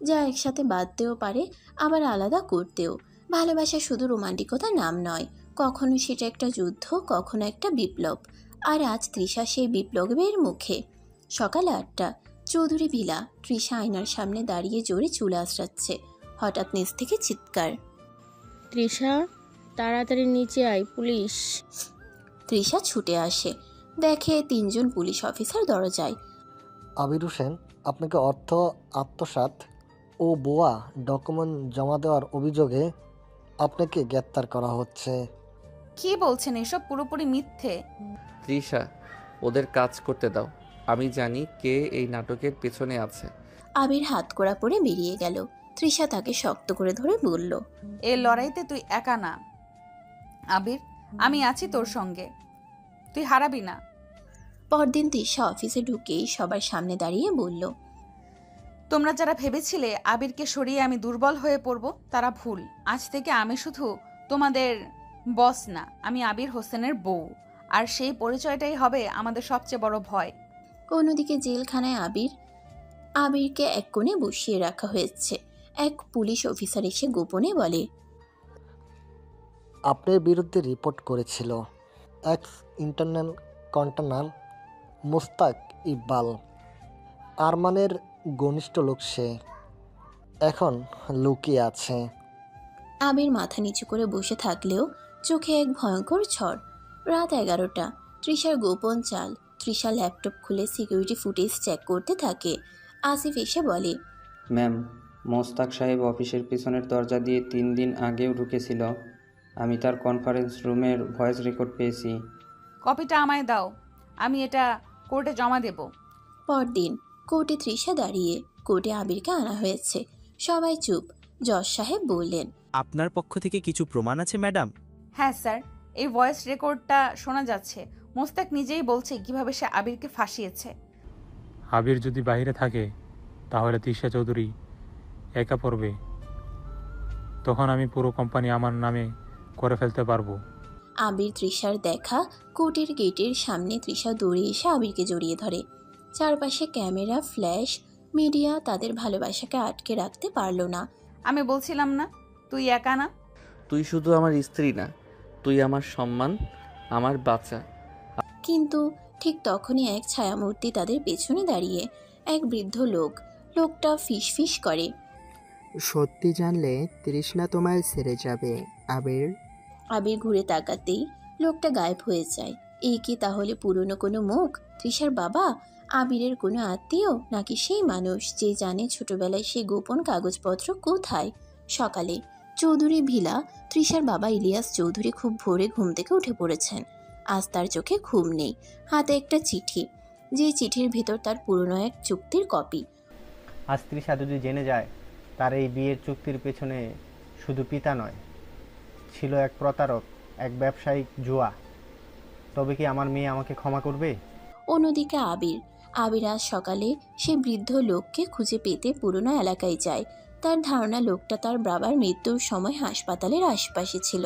যা একসাথে বাঁধতেও পারে আবার আলাদা করতেও। ভালোবাসা শুধু রোমান্টিকতার নাম নয়, কখনো সেটা একটা যুদ্ধ, কখনো একটা বিপ্লব। আর আজ তৃষা সেই বিপ্লবের মুখে। সকাল 8টা, চৌধুরী ভিলা। তৃষা আয়নার সামনে দাঁড়িয়ে জোরে চুল আঁচড়াচ্ছে। হঠাৎ নিচ থেকে চিৎকার। তৃষা, তাড়াতাড়ি নিচে আয়, পুলিশ। তৃষা ছুটে আসে, দেখে 3 জন পুলিশ অফিসার দরজায়। আবির হোসেন, আপনাকে অর্থ আত্মসাৎ ও ভুয়া ডকুমেন্ট জমা দেওয়ার অভিযোগে আপনাকে গ্রেপ্তার করা হচ্ছে। কি বলছেন এসব? পুরোপুরি মিথ্যে। তৃষা, ওদের কাজ করতে দাও। আমি জানি কে এই নাটকের পেছনে আছে। আবির হাত কড়া পরে বেরিয়ে গেল। তৃষা তাকে শক্ত করে ধরে বলল, এ লড়াইতে তুই একা না আবির, আমি আছি তোর সঙ্গে, তুই হারাবি না। পরদিন তৃষা অফিসে ঢুকেই সবার সামনে দাঁড়িয়ে বলল, তোমরা যারা ভেবেছিলে আবিরকে সরিয়ে আমি দুর্বল হয়ে পড়ব, তারা ভুল। আজ থেকে আমি শুধু তোমাদের বস না, আমি আবির হোসেনের বউ। আর সেই পরিচয়টাই হবে আমাদের সবচেয়ে বড় ভয়। অন্যদিকে জেলখানায় আবিরকে এক কোণে বসিয়ে রাখা হয়েছে। এক পুলিশ অফিসার এসে গোপনে বলে, আপনার বিরুদ্ধে রিপোর্ট করেছিল ex internal container Mushtaq Iqbal. আরমানের ঘনিষ্ঠ লোক সে, এখন লুকিয়ে আছে। আবির মাথা নিচু করে বসে থাকলেও চোখে এক ভয়ঙ্কর ঝড়। রাত 11টা, তৃষার গোপন চাল। তৃষা ল্যাপটপ খুলে সিকিউরিটি ফুটেজ চেক করতে থাকে। আসিফ এসে বলে, ম্যাম, মোস্তাক সাহেব অফিসের পিছনের দরজা দিয়ে 3 দিন আগেও ঢুকেছিল। আমি তার কনফারেন্স রুমের ভয়েস রেকর্ড পেয়েছি। কপিটা আমায় দাও, আমি এটা কোর্টে জমা দেব। পরদিন কোর্টে তৃষা দাঁড়িয়ে, কোর্টে আবিরকে আনা হয়েছে। সবাই চুপ। জজ সাহেব বললেন, আপনার পক্ষ থেকে কিছু প্রমাণ আছে ম্যাডাম? হ্যাঁ স্যার, এই ভয়েস রেকর্ডটা শোনা যাচ্ছে। মোস্তাক নিজেই বলছে কিভাবে সে আবিরকে ফাঁসিয়েছে। আবির যদি বাইরে থাকে তাহলে তৃষা চৌধুরী একা পড়বে, তখন আমি পুরো কোম্পানি আমার নামে করে ফেলতে পারবো। আবির তৃষার দেখা কোর্টের গেটের সামনে তৃষা দৌড়ে এসে আবিরকে জড়িয়ে ধরে। চারপাশে ক্যামেরা, ফ্ল্যাশ, মিডিয়া তাদের ভালোবাসাকে আটকে রাখতে পারল না। আমি বলছিলাম না তুই একা না? তুই শুধু আমার স্ত্রী না, তুই আমার সম্মান, আমার বাচ্চা। কিন্তু ঠিক তখনই এক ছায়ামূর্তি তাদের পেছনে দাঁড়িয়ে, এক বৃদ্ধ লোক। লোকটা ফিসফিস করে, সত্যি জানলে তৃষ্ণা তোমায় ছেড়ে যাবে আবির। আবির ঘুরে তাকাতেই লোকটা গায়েব হয়ে যায়। এই কি তাহলে পুরনো কোনো মুখ? তৃষার বাবা, আবিরের কোনো আত্মীয়, নাকি সেই মানুষ যে জানে ছোটবেলায় সেই গোপন কাগজপত্র কোথায়? সকালে চৌধুরী ভিলা, তৃষার বাবা ইলিয়াস চৌধুরী খুব ভোরে ঘুম থেকে উঠে পড়েছেন। আজ তার চোখে ঘুম নেই। হাতে একটা চিঠি, যে চিঠির ভেতর তার পুরনো এক চুক্তির কপি। আজ তৃষা যদি জেনে যায় তার এই বিয়ের চুক্তির পেছনে শুধু পিতা নয়, ছিল এক প্রতারক, এক ব্যবসায়িক জুয়া, তবে কি আমার মেয়ে আমাকে ক্ষমা করবে? অন্যদিকে আবির আজ সকালে সে বৃদ্ধ লোককে খুঁজে পেতে পুরনো এলাকায় যায়। তার ধারণা লোকটা তার বাবার মৃত্যুর সময় হাসপাতালের আশপাশে ছিল।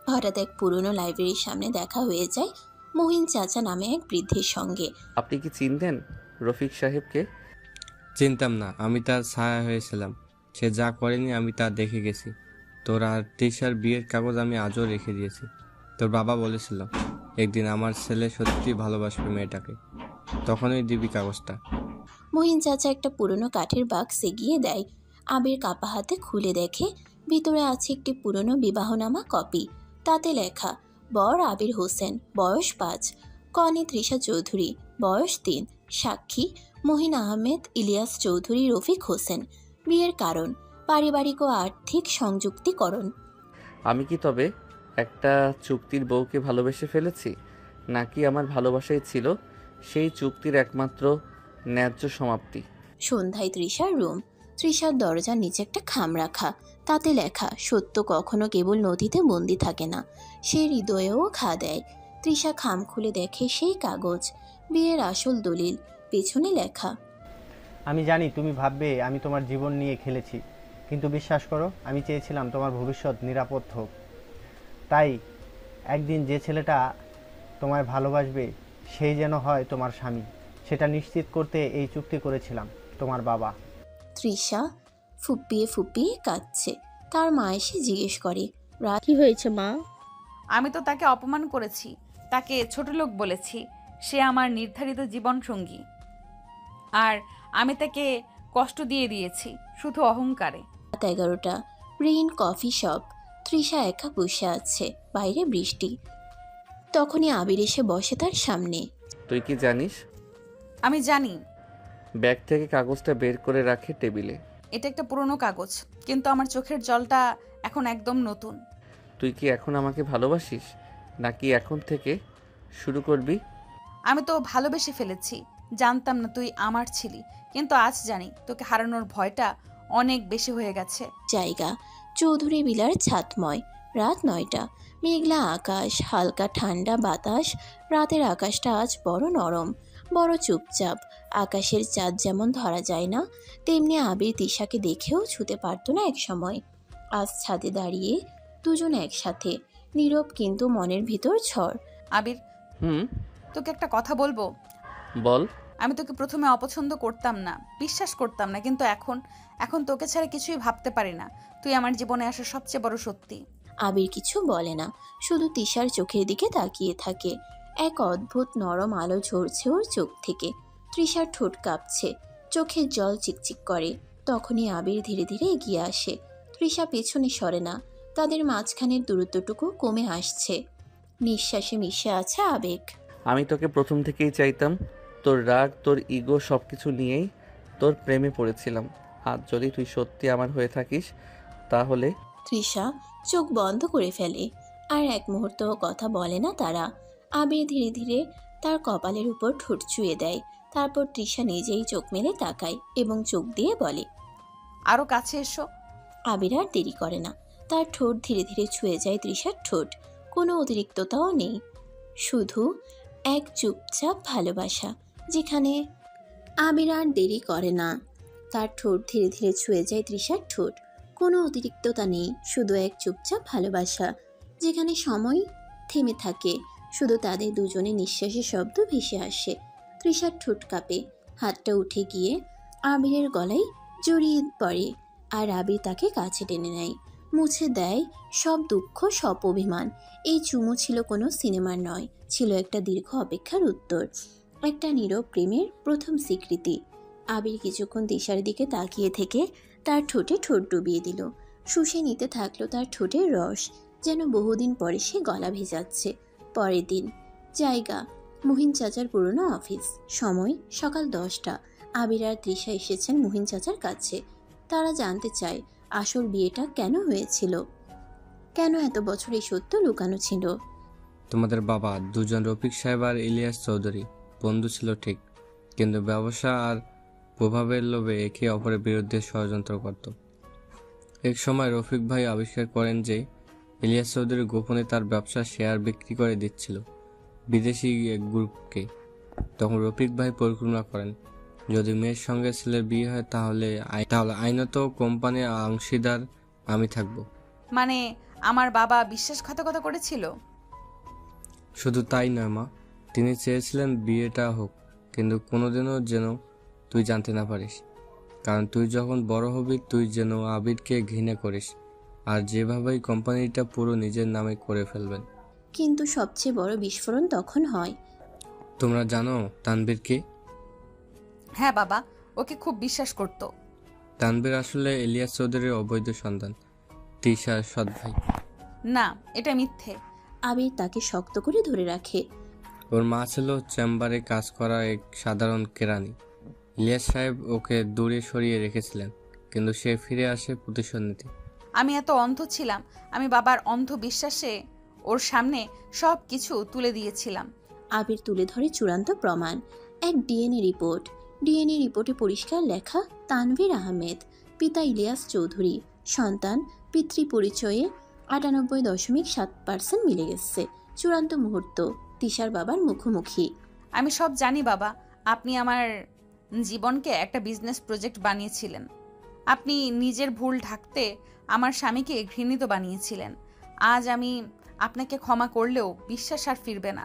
হঠাৎ এক পুরনো লাইব্রেরির সামনে দেখা হয়ে যায় মহিন চাচা নামে এক বৃদ্ধের সঙ্গে। আপনি কি চিনতেন রফিক সাহেবকে? চিনতাম না, আমি তার ছায়া হয়েছিলাম। সে যা করেনি আমি তা দেখে গেছি। তোর আর তৃষার বিয়ের কাগজ আমি আজও রেখে দিয়েছি। তোর বাবা বলেছিল একদিন আমার ছেলে সত্যি ভালোবাসবে মেয়েটাকে, তখনই দিবি কাগজটা। মহিন চাচা একটা পুরনো কাঠের বাক্স এগিয়ে দেয়। আবির কাপা হাতে খুলে দেখে ভিতরে আছে একটি পুরনো বিবাহনামা কপি। তাতে লেখা, বর আবির হোসেন, বয়স 5, কনে তৃষা চৌধুরী, বয়স 3, সাক্ষী মহিন আহমেদ, ইলিয়াস চৌধুরী, রফিক হোসেন। বিয়ের কারণ পারিবারিক ও আর্থিক সংযুক্তিকরণ। আমি কি তবে একটা চুক্তির বউকে ভালোবেসে ফেলেছি, নাকি আমার ভালোবাসাই ছিল সেই চুক্তির একমাত্র ন্যায্য সমাপ্তি? সন্ধ্যায় তৃষার রুম। তৃষার দরজার নিচে একটা খাম রাখা, তাতে লেখা, সত্য কখনো কেবল নদীতে বন্দি থাকে না, সে হৃদয়েও ঘা দেয়। তৃষা খাম খুলে দেখে সেই কাগজ, বিয়ের আসল দলিল। পেছনে লেখা, আমি জানি তুমি ভাববে আমি তোমার জীবন নিয়ে খেলেছি, কিন্তু বিশ্বাস করো আমি চেয়েছিলাম তোমার ভবিষ্যৎ নিরাপদ হোক। তাই একদিন যে ছেলেটা তোমায় ভালোবাসবে সেই যেন হয় তোমার স্বামী, সেটা নিশ্চিত করতে এই চুক্তি করেছিলাম তোমার বাবা। তৃষা ফুপিয়ে ফুপিয়ে কাঁদছে। তার মা এসে জিজ্ঞেস করে, কি হয়েছে মা? আমি তো তাকে অপমান করেছি, তাকে ছোট লোক বলেছি। সে আমার নির্ধারিত জীবন সঙ্গী, আর আমি তাকে কষ্ট দিয়ে দিয়েছি শুধু অহংকারে। 11টা, রেইন কফি শপ। তৃষা একা বসে আছে, বাইরে বৃষ্টি। তখনই আবির এসে বসে তার সামনে। তুই কি জানিস? আমি জানি। ব্যাগ থেকে কাগজটা বের করে রাখে টেবিলে। এটা একটা পুরনো কাগজ, কিন্তু আমার চোখের জলটা এখন একদম নতুন। তুই কি এখন আমাকে ভালোবাসিস, নাকি এখন থেকে শুরু করবি? আমি তো ভালোবেসে ফেলেছি। জানতাম না তুই আমার ছিলি, কিন্তু আজ জানি তোকে হারানোর ভয়টা অনেক বেশি হয়ে গেছে। জায়গা চৌধুরী বিলার ছাতময়। রাত 9টা, মেঘলা আকাশ, হালকা ঠান্ডা বাতাস। রাতের আকাশটা আজ বড় নরম, বড় চুপচাপ। আকাশের চাঁদ যেমন ধরা যায় না, তেমনি আবির তৃষাকে দেখেও ছুতে পারত না এক সময়। আজ ছাদে দাঁড়িয়ে দুজন একসাথে, নীরব কিন্তু মনের ভিতর ঝড়। আবির, তোকে একটা কথা বলবো? বল। আমি তোকে প্রথমে অপছন্দ করতাম না, বিশ্বাস করতাম না, কিন্তু এখন তোকে ছাড়া কিছুই ভাবতে পারি না। তুই আমার জীবনে আসা সবচেয়ে বড় সত্যি। আবির কিছু বলে না, শুধু তৃষার চোখের দিকে তাকিয়ে থাকে। এক অদ্ভুত নরম আলো ঝরছে ওর চোখ থেকে। তৃষার ঠোঁট কাঁপছে, চোখের জল চিকচিক করে। তখনই আবির ধীরে ধীরে এগিয়ে আসে। তৃষা পেছনে সরে না, তাদের মাঝখানের দূরত্বটুকু কমে আসছে। নিঃশ্বাসে মিশে আছে আবেগ। আমি তোকে প্রথম থেকেই চাইতাম। তোর রাগ, তোর ইগো সবকিছু নিয়েই তোর প্রেমে পড়েছিলাম। আজ যদি তুই সত্যি আমার হয়ে থাকিস তাহলে। তৃষা চোখ বন্ধ করে ফেলে, আর এক মুহূর্ত কথা বলে না তারা। আবির ধীরে ধীরে তার কপালের উপর ঠোঁট ছুঁয়ে দেয়। তারপর তৃষা নিজেই চোখ মেলে তাকায় এবং চোখ দিয়ে বলে, আরো কাছে এসো। আবির আর দেরি করে না, তার ঠোঁট ধীরে ধীরে ছুঁয়ে যায় তৃষার ঠোঁট। কোনো অতিরিক্ততাও নেই, শুধু এক চুপচাপ ভালোবাসা, যেখানে আবির আর দেরি করে না, তার ঠোঁট ধীরে ধীরে ছুঁয়ে যায় তৃষার ঠোঁট। কোনো অতিরিক্ততা নেই, শুধু এক চুপচাপ ভালোবাসা, যেখানে সময় থেমে থাকে, শুধু তাদের দুজনে নিঃশ্বাসের শব্দ ভেসে আসে। তৃষার ঠোঁট কাঁপে, হাতটা উঠে গিয়ে আবিরের গলায় জড়িয়ে পড়ে, আর আবির তাকে কাছে টেনে নেয়, মুছে দেয় সব দুঃখ, সব অভিমান। এই চুমো ছিল কোনো সিনেমার নয়, ছিল একটা দীর্ঘ অপেক্ষার উত্তর, একটা নীরব প্রেমের প্রথম স্বীকৃতি। আবির কিছুক্ষণ তৃষার দিকে তাকিয়ে থেকে তার ঠোঁটে ঠোঁট ডুবিয়ে দিল, শুষে নিতে থাকলো তার ঠোঁটের রস, যেন বহুদিন পরে সে গলা ভেজাচ্ছে। পরের দিন, জায়গা মুহিন চাচার পুরনো অফিস, সময় সকাল 10টা। আবির আর তৃষা এসেছেন মুহিন চাচার কাছে। তারা জানতে চায় আসল বিয়েটা কেন হয়েছিল, কেন এত বছর এই সত্য লুকানো ছিল। তোমাদের বাবা দুজন রফিক সাহেব আর ইলিয়াস চৌধুরী বন্ধু ছিল ঠিক, কিন্তু ব্যবসা আর প্রভাবের লোভে একে অপরের বিরুদ্ধে ষড়যন্ত্র করত। এক সময় রফিক ভাই আবিষ্কার করেন যে ইলিয়াস চৌধুরী গোপনে তার ব্যবসার শেয়ার বিক্রি করে দিচ্ছিল বিদেশি এক গ্রুপকে। তখন রফিক ভাই পরিকল্পনা করেন, যদি মেয়ের সঙ্গে ছেলের বিয়ে হয় তাহলে আইনত কোম্পানির অংশীদার আমি থাকব। মানে আমার বাবা বিশ্বাসঘাতকতা করেছিল? শুধু তাই নয় মা, তিনি চেয়েছিলেন বিয়েটা হোক, কিন্তু কোনোদিনও যেন তুই জানতে না পারিস, কারণ তুই যখন বড় হবি তুই যেন আবিরকে ঘৃণা করিস, আর যেভাবেই কোম্পানিটা পুরো নিজের নামে করে ফেলবেন। কিন্তু সবচেয়ে বড় বিস্ফোরণ তখন হয়। তোমরা জানো তানভীর কে? হ্যাঁ বাবা, ওকে খুব বিশ্বাস করত। তানভীর আসলে ইলিয়াস চৌধুরীর অবৈধ সন্তান, তৃষার সৎ ভাই। না, এটা মিথ্যে। আবির তাকে শক্ত করে ধরে রাখে। ওর মা ছিল চেম্বারে কাজ করা এক সাধারণ কেরানি। ইলিয়াস সাহেব ওকে দূরে সরিয়ে রেখেছিলেন, কিন্তু সে ফিরে আসে প্রতিশোধ নিতে। আমি এত অন্ধ ছিলাম, আমি বাবার অন্ধ বিশ্বাসে ওর সামনে সব কিছু তুলে দিয়েছিলাম। আবির তুলে ধরে চূড়ান্ত প্রমাণ, এক ডিএনএ রিপোর্ট। ডিএনএ রিপোর্টে পরিষ্কার লেখা তানভীর আহমেদ, পিতা ইলিয়াস চৌধুরী, সন্তান পিতৃ পরিচয়ে 98.7% মিলে গেছে। চূড়ান্ত মুহূর্ত, তৃষার বাবার মুখোমুখি। আমি সব জানি বাবা, আপনি আমার জীবনকে একটা বিজনেস প্রজেক্ট বানিয়েছিলেন। আপনি নিজের ভুল ঢাকতে আমার স্বামীকে ঘৃণিত বানিয়েছিলেন। আজ আমি আপনাকে ক্ষমা করলেও বিশ্বাস আর ফিরবে না।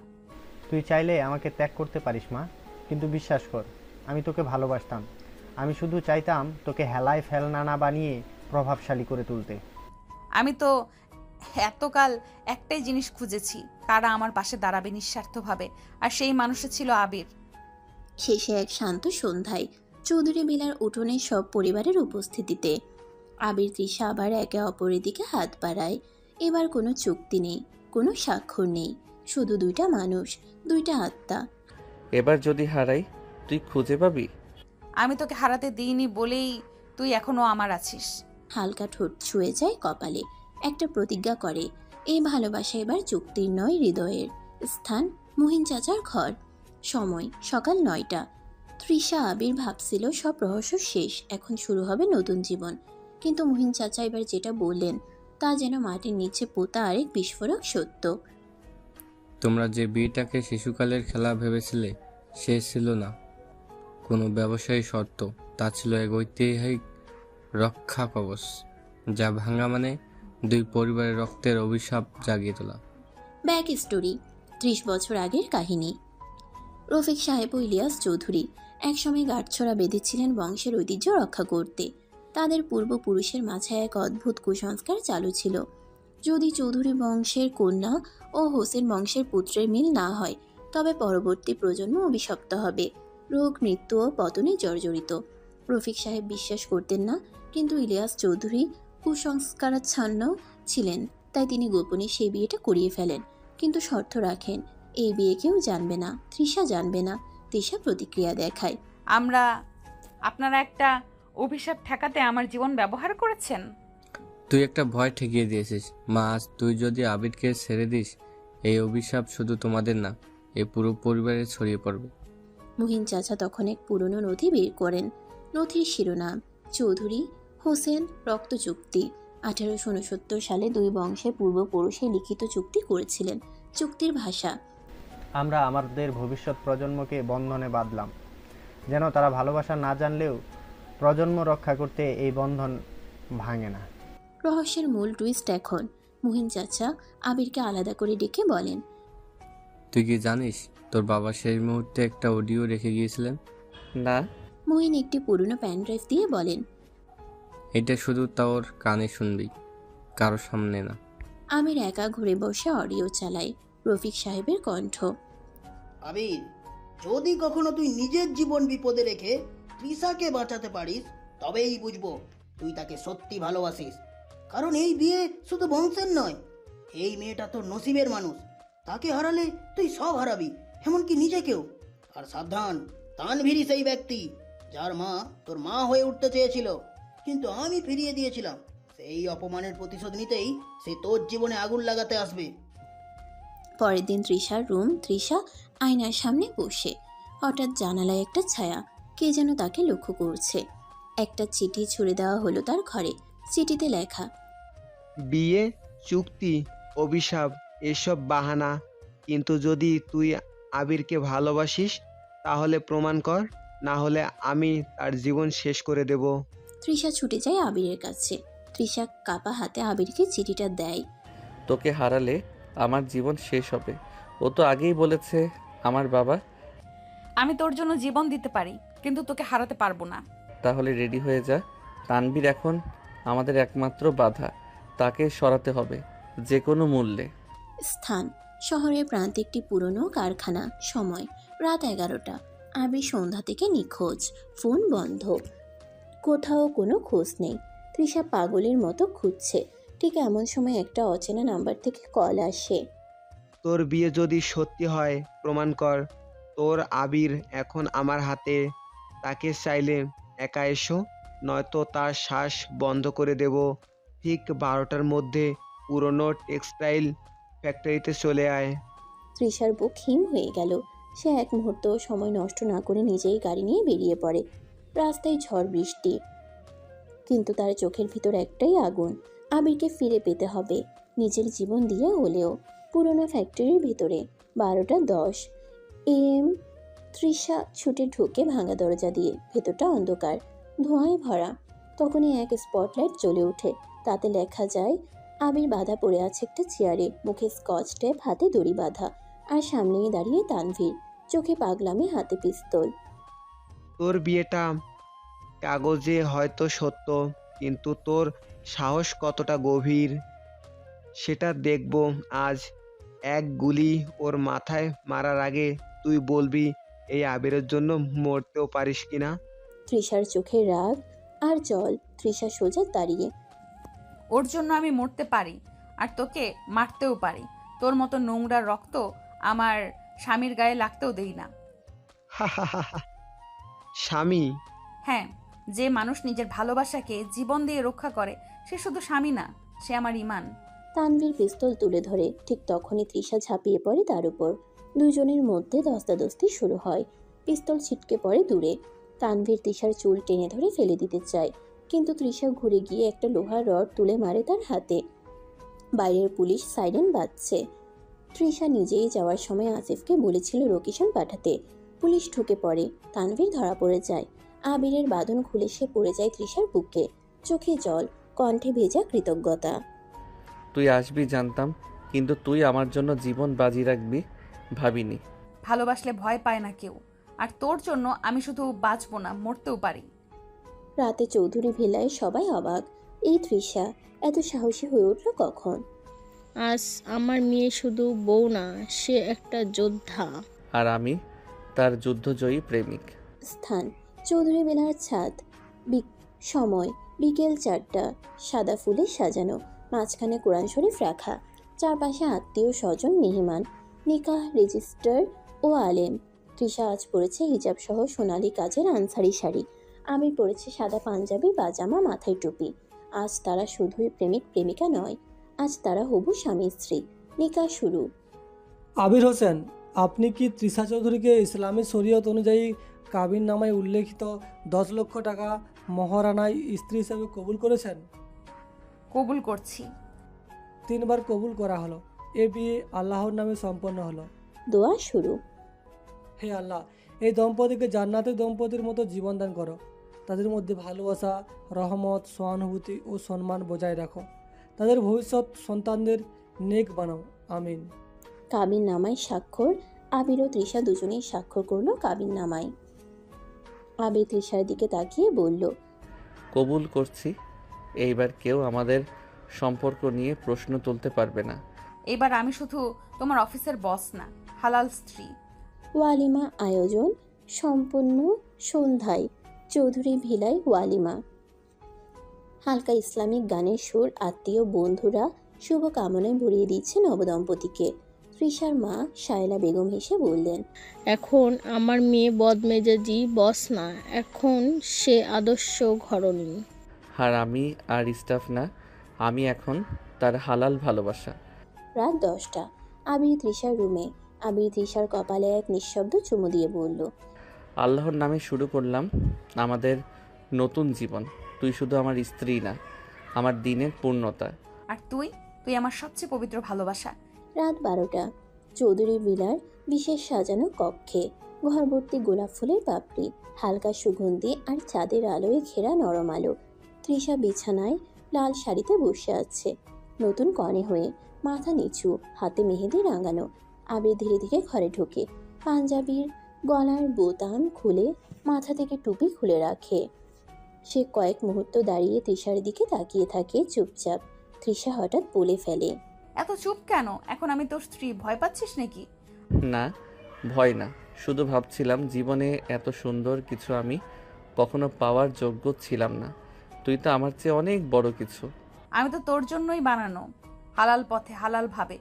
তুই চাইলে আমাকে ত্যাগ করতে পারিস মা, কিন্তু বিশ্বাস কর আমি তোকে ভালোবাসতাম। আমি শুধু চাইতাম তোকে হেলায় ফেলনা না বানিয়ে প্রভাবশালী করে তুলতে। আমি তো এতকাল একটাই জিনিস খুঁজেছি, কারা আমার পাশে দাঁড়াবে নিঃস্বার্থভাবে, আর সেই মানুষটা ছিল আবির। শেষে এক শান্ত সন্ধ্যায় চৌধুরী বিলার উঠোনে সব পরিবারের উপস্থিতিতে আবির তৃষা আবার একে অপরের দিকে হাত বাড়ায়। এবার কোনো চুক্তি নেই, কোনো স্বাক্ষর নেই, শুধু দুইটা মানুষ, দুইটা আত্মা। এবার যদি হারাই তুই খুঁজে পাবি? আমি তোকে হারাতে দিইনি বলেই তুই এখনো আমার আছিস। হালকা ঠোঁট ছুঁয়ে যায় কপালে, একটা প্রতিজ্ঞা করে, এই ভালোবাসা এবার চুক্তির নয়, হৃদয়ের। স্থান মুহিন চাচার ঘর, সময় সকাল 9টা। তৃষা আবির ভাবছিল সব রহস্য শেষ, এখন শুরু হবে নতুন জীবন। কিন্তু মুহিন চাচা এবার যেটা বললেন তা যেন মাটির নিচে পোতা আরেক বিস্ফোরক সত্য। তোমরা যে বিয়েটাকে শিশুকালের খেলা ভেবেছিলে সে ছিল না কোনো ব্যবসায়ী শর্ত, তা ছিল এক ঐতিহাসিক রক্ষা কবচ, যা ভাঙা মানে দুই পরিবারের রক্তের অভিশাপ জাগিয়ে তোলা। ব্যাক স্টোরি, 30 বছর আগের কাহিনী। রফিক সাহেব ও ইলিয়াস চৌধুরী একসময় গাঁটছড়া বেঁধেছিলেন বংশের ঐতিহ্য রক্ষা করতে। তাদের পূর্বপুরুষের মাঝে এক অদ্ভুত কুসংস্কার চালু ছিল, যদি চৌধুরী বংশের কন্যা ও হোসেন বংশের পুত্রের মিল না হয় তবে পরবর্তী প্রজন্ম অভিশপ্ত হবে, রোগ, মৃত্যু ও পতনে জর্জরিত। রফিক সাহেব বিশ্বাস করতেন না, কিন্তু ইলিয়াস চৌধুরী কুসংস্কারাচ্ছন্ন ছিলেন, তাই তিনি গোপনে সেই বিয়েটা করিয়ে ফেলেন, কিন্তু শর্ত রাখেন, এই বিয়ে কেউ জানবে না, তৃষা জানবে না। তৃষা প্রতিক্রিয়া দেখায়, আপনারা একটা অভিশাপ ঠেকাতে আমার জীবন ব্যবহার করেছেন। তুই একটা ভয় ঠেকিয়ে দিয়েছিস মা, আজ তুই যদি আবিরকে ছেড়ে দিস এই অভিশাপ শুধু তোমাদের না এই পুরো পরিবারে ছড়িয়ে পড়বে। মুহিন চাচা তখন এক পুরনো নথি বের করেন। নথির শিরোনাম চৌধুরী হোসেন রক্ত চুক্তি। 1869 সালে দুই বংশের পূর্বপুরুষে লিখিত চুক্তি করেছিলেন। চুক্তির ভাষা: আমরা আমাদের ভবিষ্যৎ প্রজন্মকে বন্ধনে বাঁধলাম, যেন তারা ভালোবাসা না জানলেও প্রজন্ম রক্ষা করতে এই বন্ধন ভাঙে না। রহস্যের মূল টুইস্ট এখন। মুহিন চাচা আবিরকে আলাদা করে ডেকে বলেন, তুই কি জানিস তোর বাবা সেই মুহূর্তে একটা অডিও রেখে গিয়েছিলেন? না। মুহিন একটি পুরনো প্যান ড্রাইভ দিয়ে বলেন, এটা শুধু তোর কানে শুনবি, কারো সামনে না। আমির একা ঘুরে বসে অডিও চালায়। রফিক সাহেবের কণ্ঠ: আবির, যদি কখনো তুই নিজের জীবন বিপদে রেখে তৃষাকে বাঁচাতে পারিস, তবেই বুঝবো তুই তাকে সত্যি ভালোবাসিস। কারণ এই বিয়ে শুধু বংশের নয়, এই মেয়েটা তোর নসিবের মানুষ। তাকে হারালে তুই সব হারাবি, এমনকি নিজেকেও। আর সাবধান, তানভীরই সেই ব্যক্তি যার মা তোর মা হয়ে উঠতে চেয়েছিল, কিন্তু আমি ফিরিয়ে দিয়েছিলাম। সেই অপমানের প্রতিশোধ নিতেই সে তোর জীবনে আগুন লাগাতে আসবে। পরের দিন তৃষার রুম। তৃষা আয়নার সামনে বসে। হঠাৎ জানালায় একটা ছায়া, কে যেন তাকে লক্ষ্য করছে। একটা চিঠি ছুড়ে দেওয়া হলো তার ঘরে। চিঠিতে লেখা: বিয়ে, চুক্তি, অভিশাপ এসব বাহানা, কিন্তু যদি তুই আবিরকে ভালোবাসিস তাহলে প্রমাণ কর, না হলে আমি তার জীবন শেষ করে দেব। তৃষা ছুটে যায় আবিরের কাছে। তৃষা কাপা হাতে আবিরকে চিঠিটা দেয়। তোকে হারালে আমার জীবন শেষ হবে। ও তো আগেই বলেছে আমার বাবা। আমি তোর জন্য জীবন দিতে পারি, কিন্তু তোকে হারাতে পারবো না। তাহলে রেডি হয়ে যা। তানভীর এখন আমাদের একমাত্র বাধা, তাকে সরাতে হবে যে কোনো মূল্যে। স্থান: শহরের প্রান্তে একটি পুরনো কারখানা। সময়: রাত 11টা। আবির সন্ধ্যা থেকে নিখোঁজ। ফোন বন্ধ, কোথাও কোনো খোঁজ নেই। তৃষা পাগলের মতো খুঁজছে। ঠিক এমন সময় একটা অচেনা নাম্বার থেকে কল আসে। তোর বিয়ে যদি সত্যি হয় প্রমাণ কর, তোর আবির এখন আমার হাতে। তাকে চাইলে একা এসো, নয়তো তার শ্বাস বন্ধ করে দেব। ঠিক 12টার মধ্যে পুরনো টেক্সটাইল ফ্যাক্টরিতে চলে আয়। তৃষার বুক হিম হয়ে গেল। সে এক মুহূর্ত সময় নষ্ট না করে নিজেই গাড়ি নিয়ে বেরিয়ে পড়ে। রাস্তায় ঝড় বৃষ্টি, কিন্তু তার চোখের ভিতর একটাই আগুন। আবিরকে ফিরে পেতে হবে, নিজের জীবন দিয়ে হলেও। পুরনো ফ্যাক্টরির ভিতরে 12:10 AM। তৃষা ছুটে ঢুকে ভাঙা দরজা দিয়ে। ভেতরটা অন্ধকার, ধোঁয়ায় ভরা। তখনই এক স্পটলাইট জ্বলে ওঠে। তাতে লেখা যায়, আবির বাঁধা পড়ে আছে একটা চেয়ারে, মুখে স্কচ টেপ, হাতে দড়ি বাঁধা, আর সামনেই দাঁড়িয়ে তানভীর, চোখে পাগলামি, হাতে পিস্তল। তোর বিয়েটা কাগজে হয়তো সত্য, কিন্তু তোর সাহস কতটা গভীর সেটা দেখব আজ। এক গুলি ওর মাথায় মারার আগে তুই বলবি এই আবিরের জন্য মরতেও পারিস কিনা। তৃষার চোখে রাগ আর জল। তৃষা সোজা দাঁড়িয়ে। ওর জন্য আমি মরতে পারি, আর তোকে মারতেও পারি। তোর মতো নোংরা রক্ত আমার স্বামীর গায়ে লাগতেও দেই না। স্বামী? হ্যাঁ, যে মানুষ নিজের ভালোবাসাকে জীবন দিয়ে রক্ষা করে, সে শুধু স্বামী না, সে আমার ঈমান। তানভীর পিস্তল তুলে ধরে। ঠিক তখনই তৃষা ঝাঁপিয়ে পড়ে তার উপর। দুজনের মধ্যে ধস্তাধস্তি শুরু হয়। পিস্তল ছিটকে পড়ে দূরে। তানভীর তৃষার চুল টেনে ধরে ফেলে দিতে চায়, কিন্তু তৃষা ঘুরে গিয়ে একটা লোহার রড তুলে মারে তার হাতে। বাইরের পুলিশ সাইরেন বাজছে। তৃষা নিজেই যাওয়ার সময় আসিফকে বলেছিল লোকেশন পাঠাতে। পুলিশ ঢুকে পড়ে। তানভীর ধরা পড়ে যায়। আবিরের বাঁধন খুলে সে পড়ে যায় তৃষার বুকে। চোখে জল, কণ্ঠে ভেজা কৃতজ্ঞতা। তুই আসবি জানতাম, কিন্তু তুই আমার জন্য জীবন বাজি রাখবি ভাবিনি। ভালোবাসলে ভয় পায় না কেউ, আর তোর জন্য আমি শুধু বাঁচবো না, মরতেও পারি। রাতে চৌধুরী ভিলায় সবাই অবাক। এই তৃষা এত সাহসী হয়ে উঠল কখন? আজ আমার মেয়ে শুধু বউ না, সে একটা যোদ্ধা। আর আমি তার যুদ্ধজয়ী প্রেমিক। স্থান: চৌধুরী ভিলার ছাদ। সময়: বিকেল 4টা। সাদা ফুলে সাজানো, মাঝখানে কোরআন শরীফ রাখা, চারপাশে আত্মীয় স্বজন, মেহমান, নিকাহ রেজিস্টার ও আলেম। তৃষা আজ পরেছে হিজাব সহ সোনালি কাজের আনসারি শাড়ি। আমি পরেছে সাদা পাঞ্জাবি, পাজামা, মাথায় টুপি। আজ তারা শুধুই প্রেমিক প্রেমিকা নয়, আজ তারা হবু স্বামী স্ত্রী। নিকাহ শুরু। আবির হোসেন, আপনি কি তৃষা চৌধুরীকে ইসলামী শরীয়ত অনুযায়ী কাবিন নামায় উল্লেখিত 10 লক্ষ টাকা মহারানায় স্ত্রী হিসেবে কবুল করেছেন? কবুল করছি। 3 বার কবুল করা হলো। এ বিয়ে আল্লাহর নামে সম্পন্ন হলো। দোয়া শুরু। হে আল্লাহ, এই দম্পতিকে জান্নাতের দম্পতির মতো জীবন দান করো। তাদের মধ্যে ভালোবাসা, রহমত, সহানুভূতি ও সম্মান বজায় রাখো। তাদের ভবিষ্যৎ সন্তানদের নেক বানাও। আমিন। কাবিন নামায় স্বাক্ষর। আবির ও তৃষা দুজনেই স্বাক্ষর করলো কাবিন নামায়। আবির তৃষার দিকে তাকিয়ে বলল, কবুল করছি। এইবার কেউ আমাদের সম্পর্ক নিয়ে প্রশ্ন তুলতে পারবে না। এবার আমি শুধু তোমার অফিসের বস না, হালাল স্ত্রী। ওয়ালিমা আয়োজন সম্পন্ন সন্ধ্যায় চৌধুরী ভিলায় ওয়ালিমা। হালকা ইসলামিক গানের সুর, আত্মীয় বন্ধুরা শুভকামনায় ভরিয়ে দিচ্ছে নবদম্পতিকে। তৃষার মা শায়লা বেগম হেসে বললেন, এখন আমার মেয়ে বদমেজাজি বস না, এখন সে আদর্শ ঘরণী। আর আমি আর স্টাফ না, আমি এখন তার হালাল ভালোবাসা। রাত 10টা। আবির তৃষার রুমে। আবির তৃষার কপালে এক নিঃশব্দ চুমু দিয়ে বলল, আল্লাহর নামে শুরু করলাম আমাদের নতুন জীবন। তুই শুধু আমার স্ত্রী না, আমার দিনের পূর্ণতা। আর তুই আমার সবচেয়ে পবিত্র ভালোবাসা। রাত 12টা। চৌধুরী ভিলার বিশেষ সাজানো কক্ষে। ঘরভর্তি গোলাপ ফুলের পাপড়ি, হালকা সুগন্ধি আর চাঁদের আলোয় ঘেরা নরম আলো। তৃষা বিছানায় লাল শাড়িতে বসে আছে, নতুন কনে হয়ে, মাথা নিচু, হাতে মেহেদি রাঙানো। আবির ধীরে ধীরে ঘরে ঢোকে। পাঞ্জাবির গলার বোতাম খুলে মাথা থেকে টুপি খুলে রাখে। সে কয়েক মুহূর্ত দাঁড়িয়ে তৃষার দিকে তাকিয়ে থাকে চুপচাপ। তৃষা হঠাৎ বলে ফেলে, এত চুপ কেন? এখন আমি তোর স্ত্রী, ভয় পাচ্ছিস নাকি? না, ভয় না, শুধু ভাবছিলাম জীবনে এত সুন্দর কিছু আমি কখনো পাওয়ার যোগ্য ছিলাম না। তুই তো আমার চেয়ে অনেক বড় কিছু। আমি তো তোর জন্যই বানানো, হালাল পথে, হালাল ভাবে।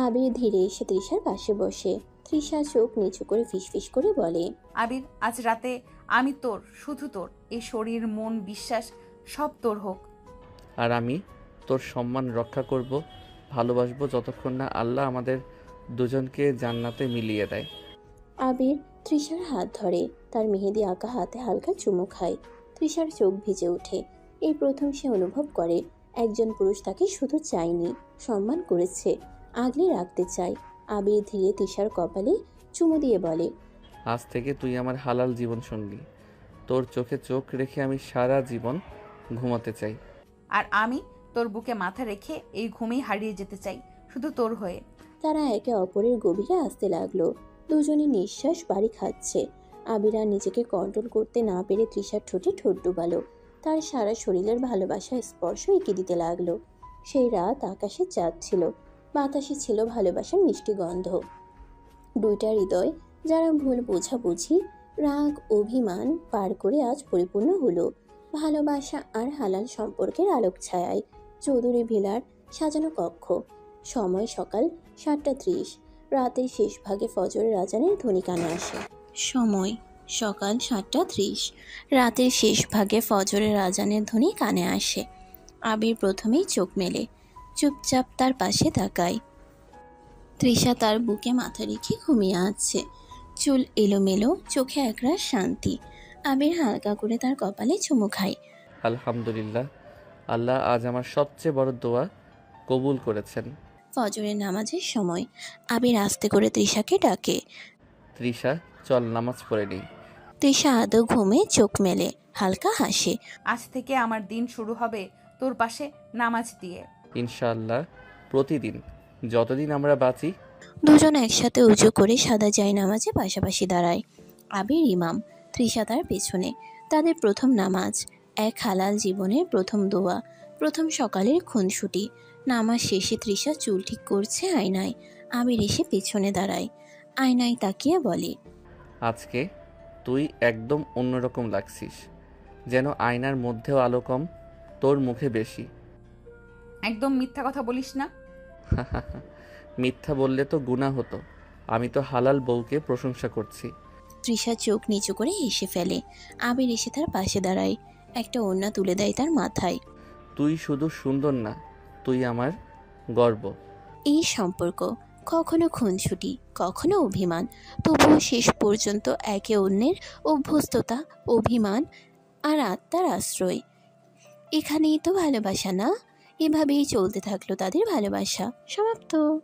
আবির ধীরে এসে তৃষার পাশে বসে। তৃষা চোখ নিচু করে ফিসফিস করে বলে, আবির, আজ রাতে আমি তোর, শুধু তোর। এই শরীর, মন, বিশ্বাস সব তোর হোক। আর আমি তোর সম্মান রক্ষা করব, ভালোবাসবো যতক্ষণ না আল্লাহ আমাদের দুজনকে জান্নাতে মিলিয়ে দেয়। আবির তৃষার হাত ধরে, তার মেহেদি আঁকা হাতে হালকা চুমু খায়। তৃষার চোখ ভিজে ওঠে। এই প্রথম সে অনুভব করে একজন পুরুষ তাকে শুধু চায়নি, সম্মান করেছে, আগলে রাখতে চায়। আবির ধীরে তৃষার কপালে চুমু দিয়ে বলে, আজ থেকে তুই আমার হালাল জীবন সঙ্গী। তোর চোখে চোখ রেখে আমি সারা জীবন ঘুমাতে চাই। আর আমি তোর বুকে মাথা রেখে এই ঘুমেই হারিয়ে যেতে চাই, শুধু তোর হয়ে। তারা একে অপরের গভীরে আসতে লাগলো। দুজনে নিঃশ্বাস বাড়ি খাচ্ছে। আবির আর নিজেকে কন্ট্রোল করতে না পেরে তৃষার ঠোঁটে ঠোঁট ডুবালো। তার সারা শরীরের ভালোবাসা স্পর্শ এঁকে দিতে লাগলো। সেই রাত আকাশে চাঁদ ছিল, বাতাসে ছিল ভালোবাসার মিষ্টি গন্ধ। দুইটা হৃদয় যারা ভুল বোঝাবুঝি, রাগ, অভিমান পার করে আজ পরিপূর্ণ হলো ভালোবাসা আর হালাল সম্পর্কের আলোক ছায়ায়। চৌধুরী ভিলার সাজানো কক্ষ। সময় সকাল 7:30। রাতের শেষ ভাগে ফজরের আজানের ধ্বনি কানে আসে। সময় সকাল 7:30। রাতের শেষ ভাগে ফজরের আজানের ধ্বনি কানে আসে। আবির প্রথমেই চোখ মেলে, চুপচাপ তার পাশে তাকায়। তৃষা তার বুকে মাথা রেখে ঘুমিয়ে আছে, চুল এলোমেলো, চোখে একরাশ শান্তি। আবির হালকা করে তার কপালে চুমু খায়। আলহামদুলিল্লাহ, আল্লাহ আজ আমার সবচেয়ে বড় দোয়া কবুল করেছেন। ফজরের নামাজের সময়। আবির আস্তে করে তৃষাকে ডাকে, তৃষা, চল নামাজ পড়ে নিই। তৃষা আদৌ ঘুমে চোখ মেলে, হালকা হাসে। আজ থেকে আমার দিন শুরু হবে তোর পাশে নামাজ দিয়ে। ইনশাআল্লাহ, প্রতিদিন যতদিন আমরা বাঁচি। দুজন একসাথে উঁচু করে সাদা জায়নামাজে পাশাপাশি দাঁড়ায়। আবির ইমাম, তৃষা তার পেছনে। তাদের প্রথম নামাজ, এক হালাল জীবনের প্রথম দোয়া, প্রথম সকালের খুনসুটি। নামাজ শেষে তৃষা চুল ঠিক করছে আয়নায়। আবির এসে পেছনে দাঁড়ায়, আয়নায় তাকিয়ে বলে, আজকে তুই একদম অন্যরকম লাগছিস, যেন আয়নার মধ্যেও আলো কম, তোর মুখে বেশি। একদম মিথ্যা কথা বলিস না। মিথ্যা বললে তো গুনাহ হতো। আমি তো হালাল বউকে প্রশংসা করছি। তৃষা চোখ নিচু করে হেসে ফেলে। আবির এসে তার পাশে দাঁড়ায়, একটা ওড়না তুলে দেয় তার মাথায়। তুই শুধু সুন্দর না, তুই আমার গর্ব। এই সম্পর্ক কখনো খুনছুটি, কখনো অভিমান, তবুও শেষ পর্যন্ত একে অন্যের অভ্যস্ততা, অভিমান আর আত্মার আশ্রয়। এখানেই তো ভালোবাসা, না? এভাবেই চলতে থাকলো তাদের ভালোবাসা। সমাপ্ত।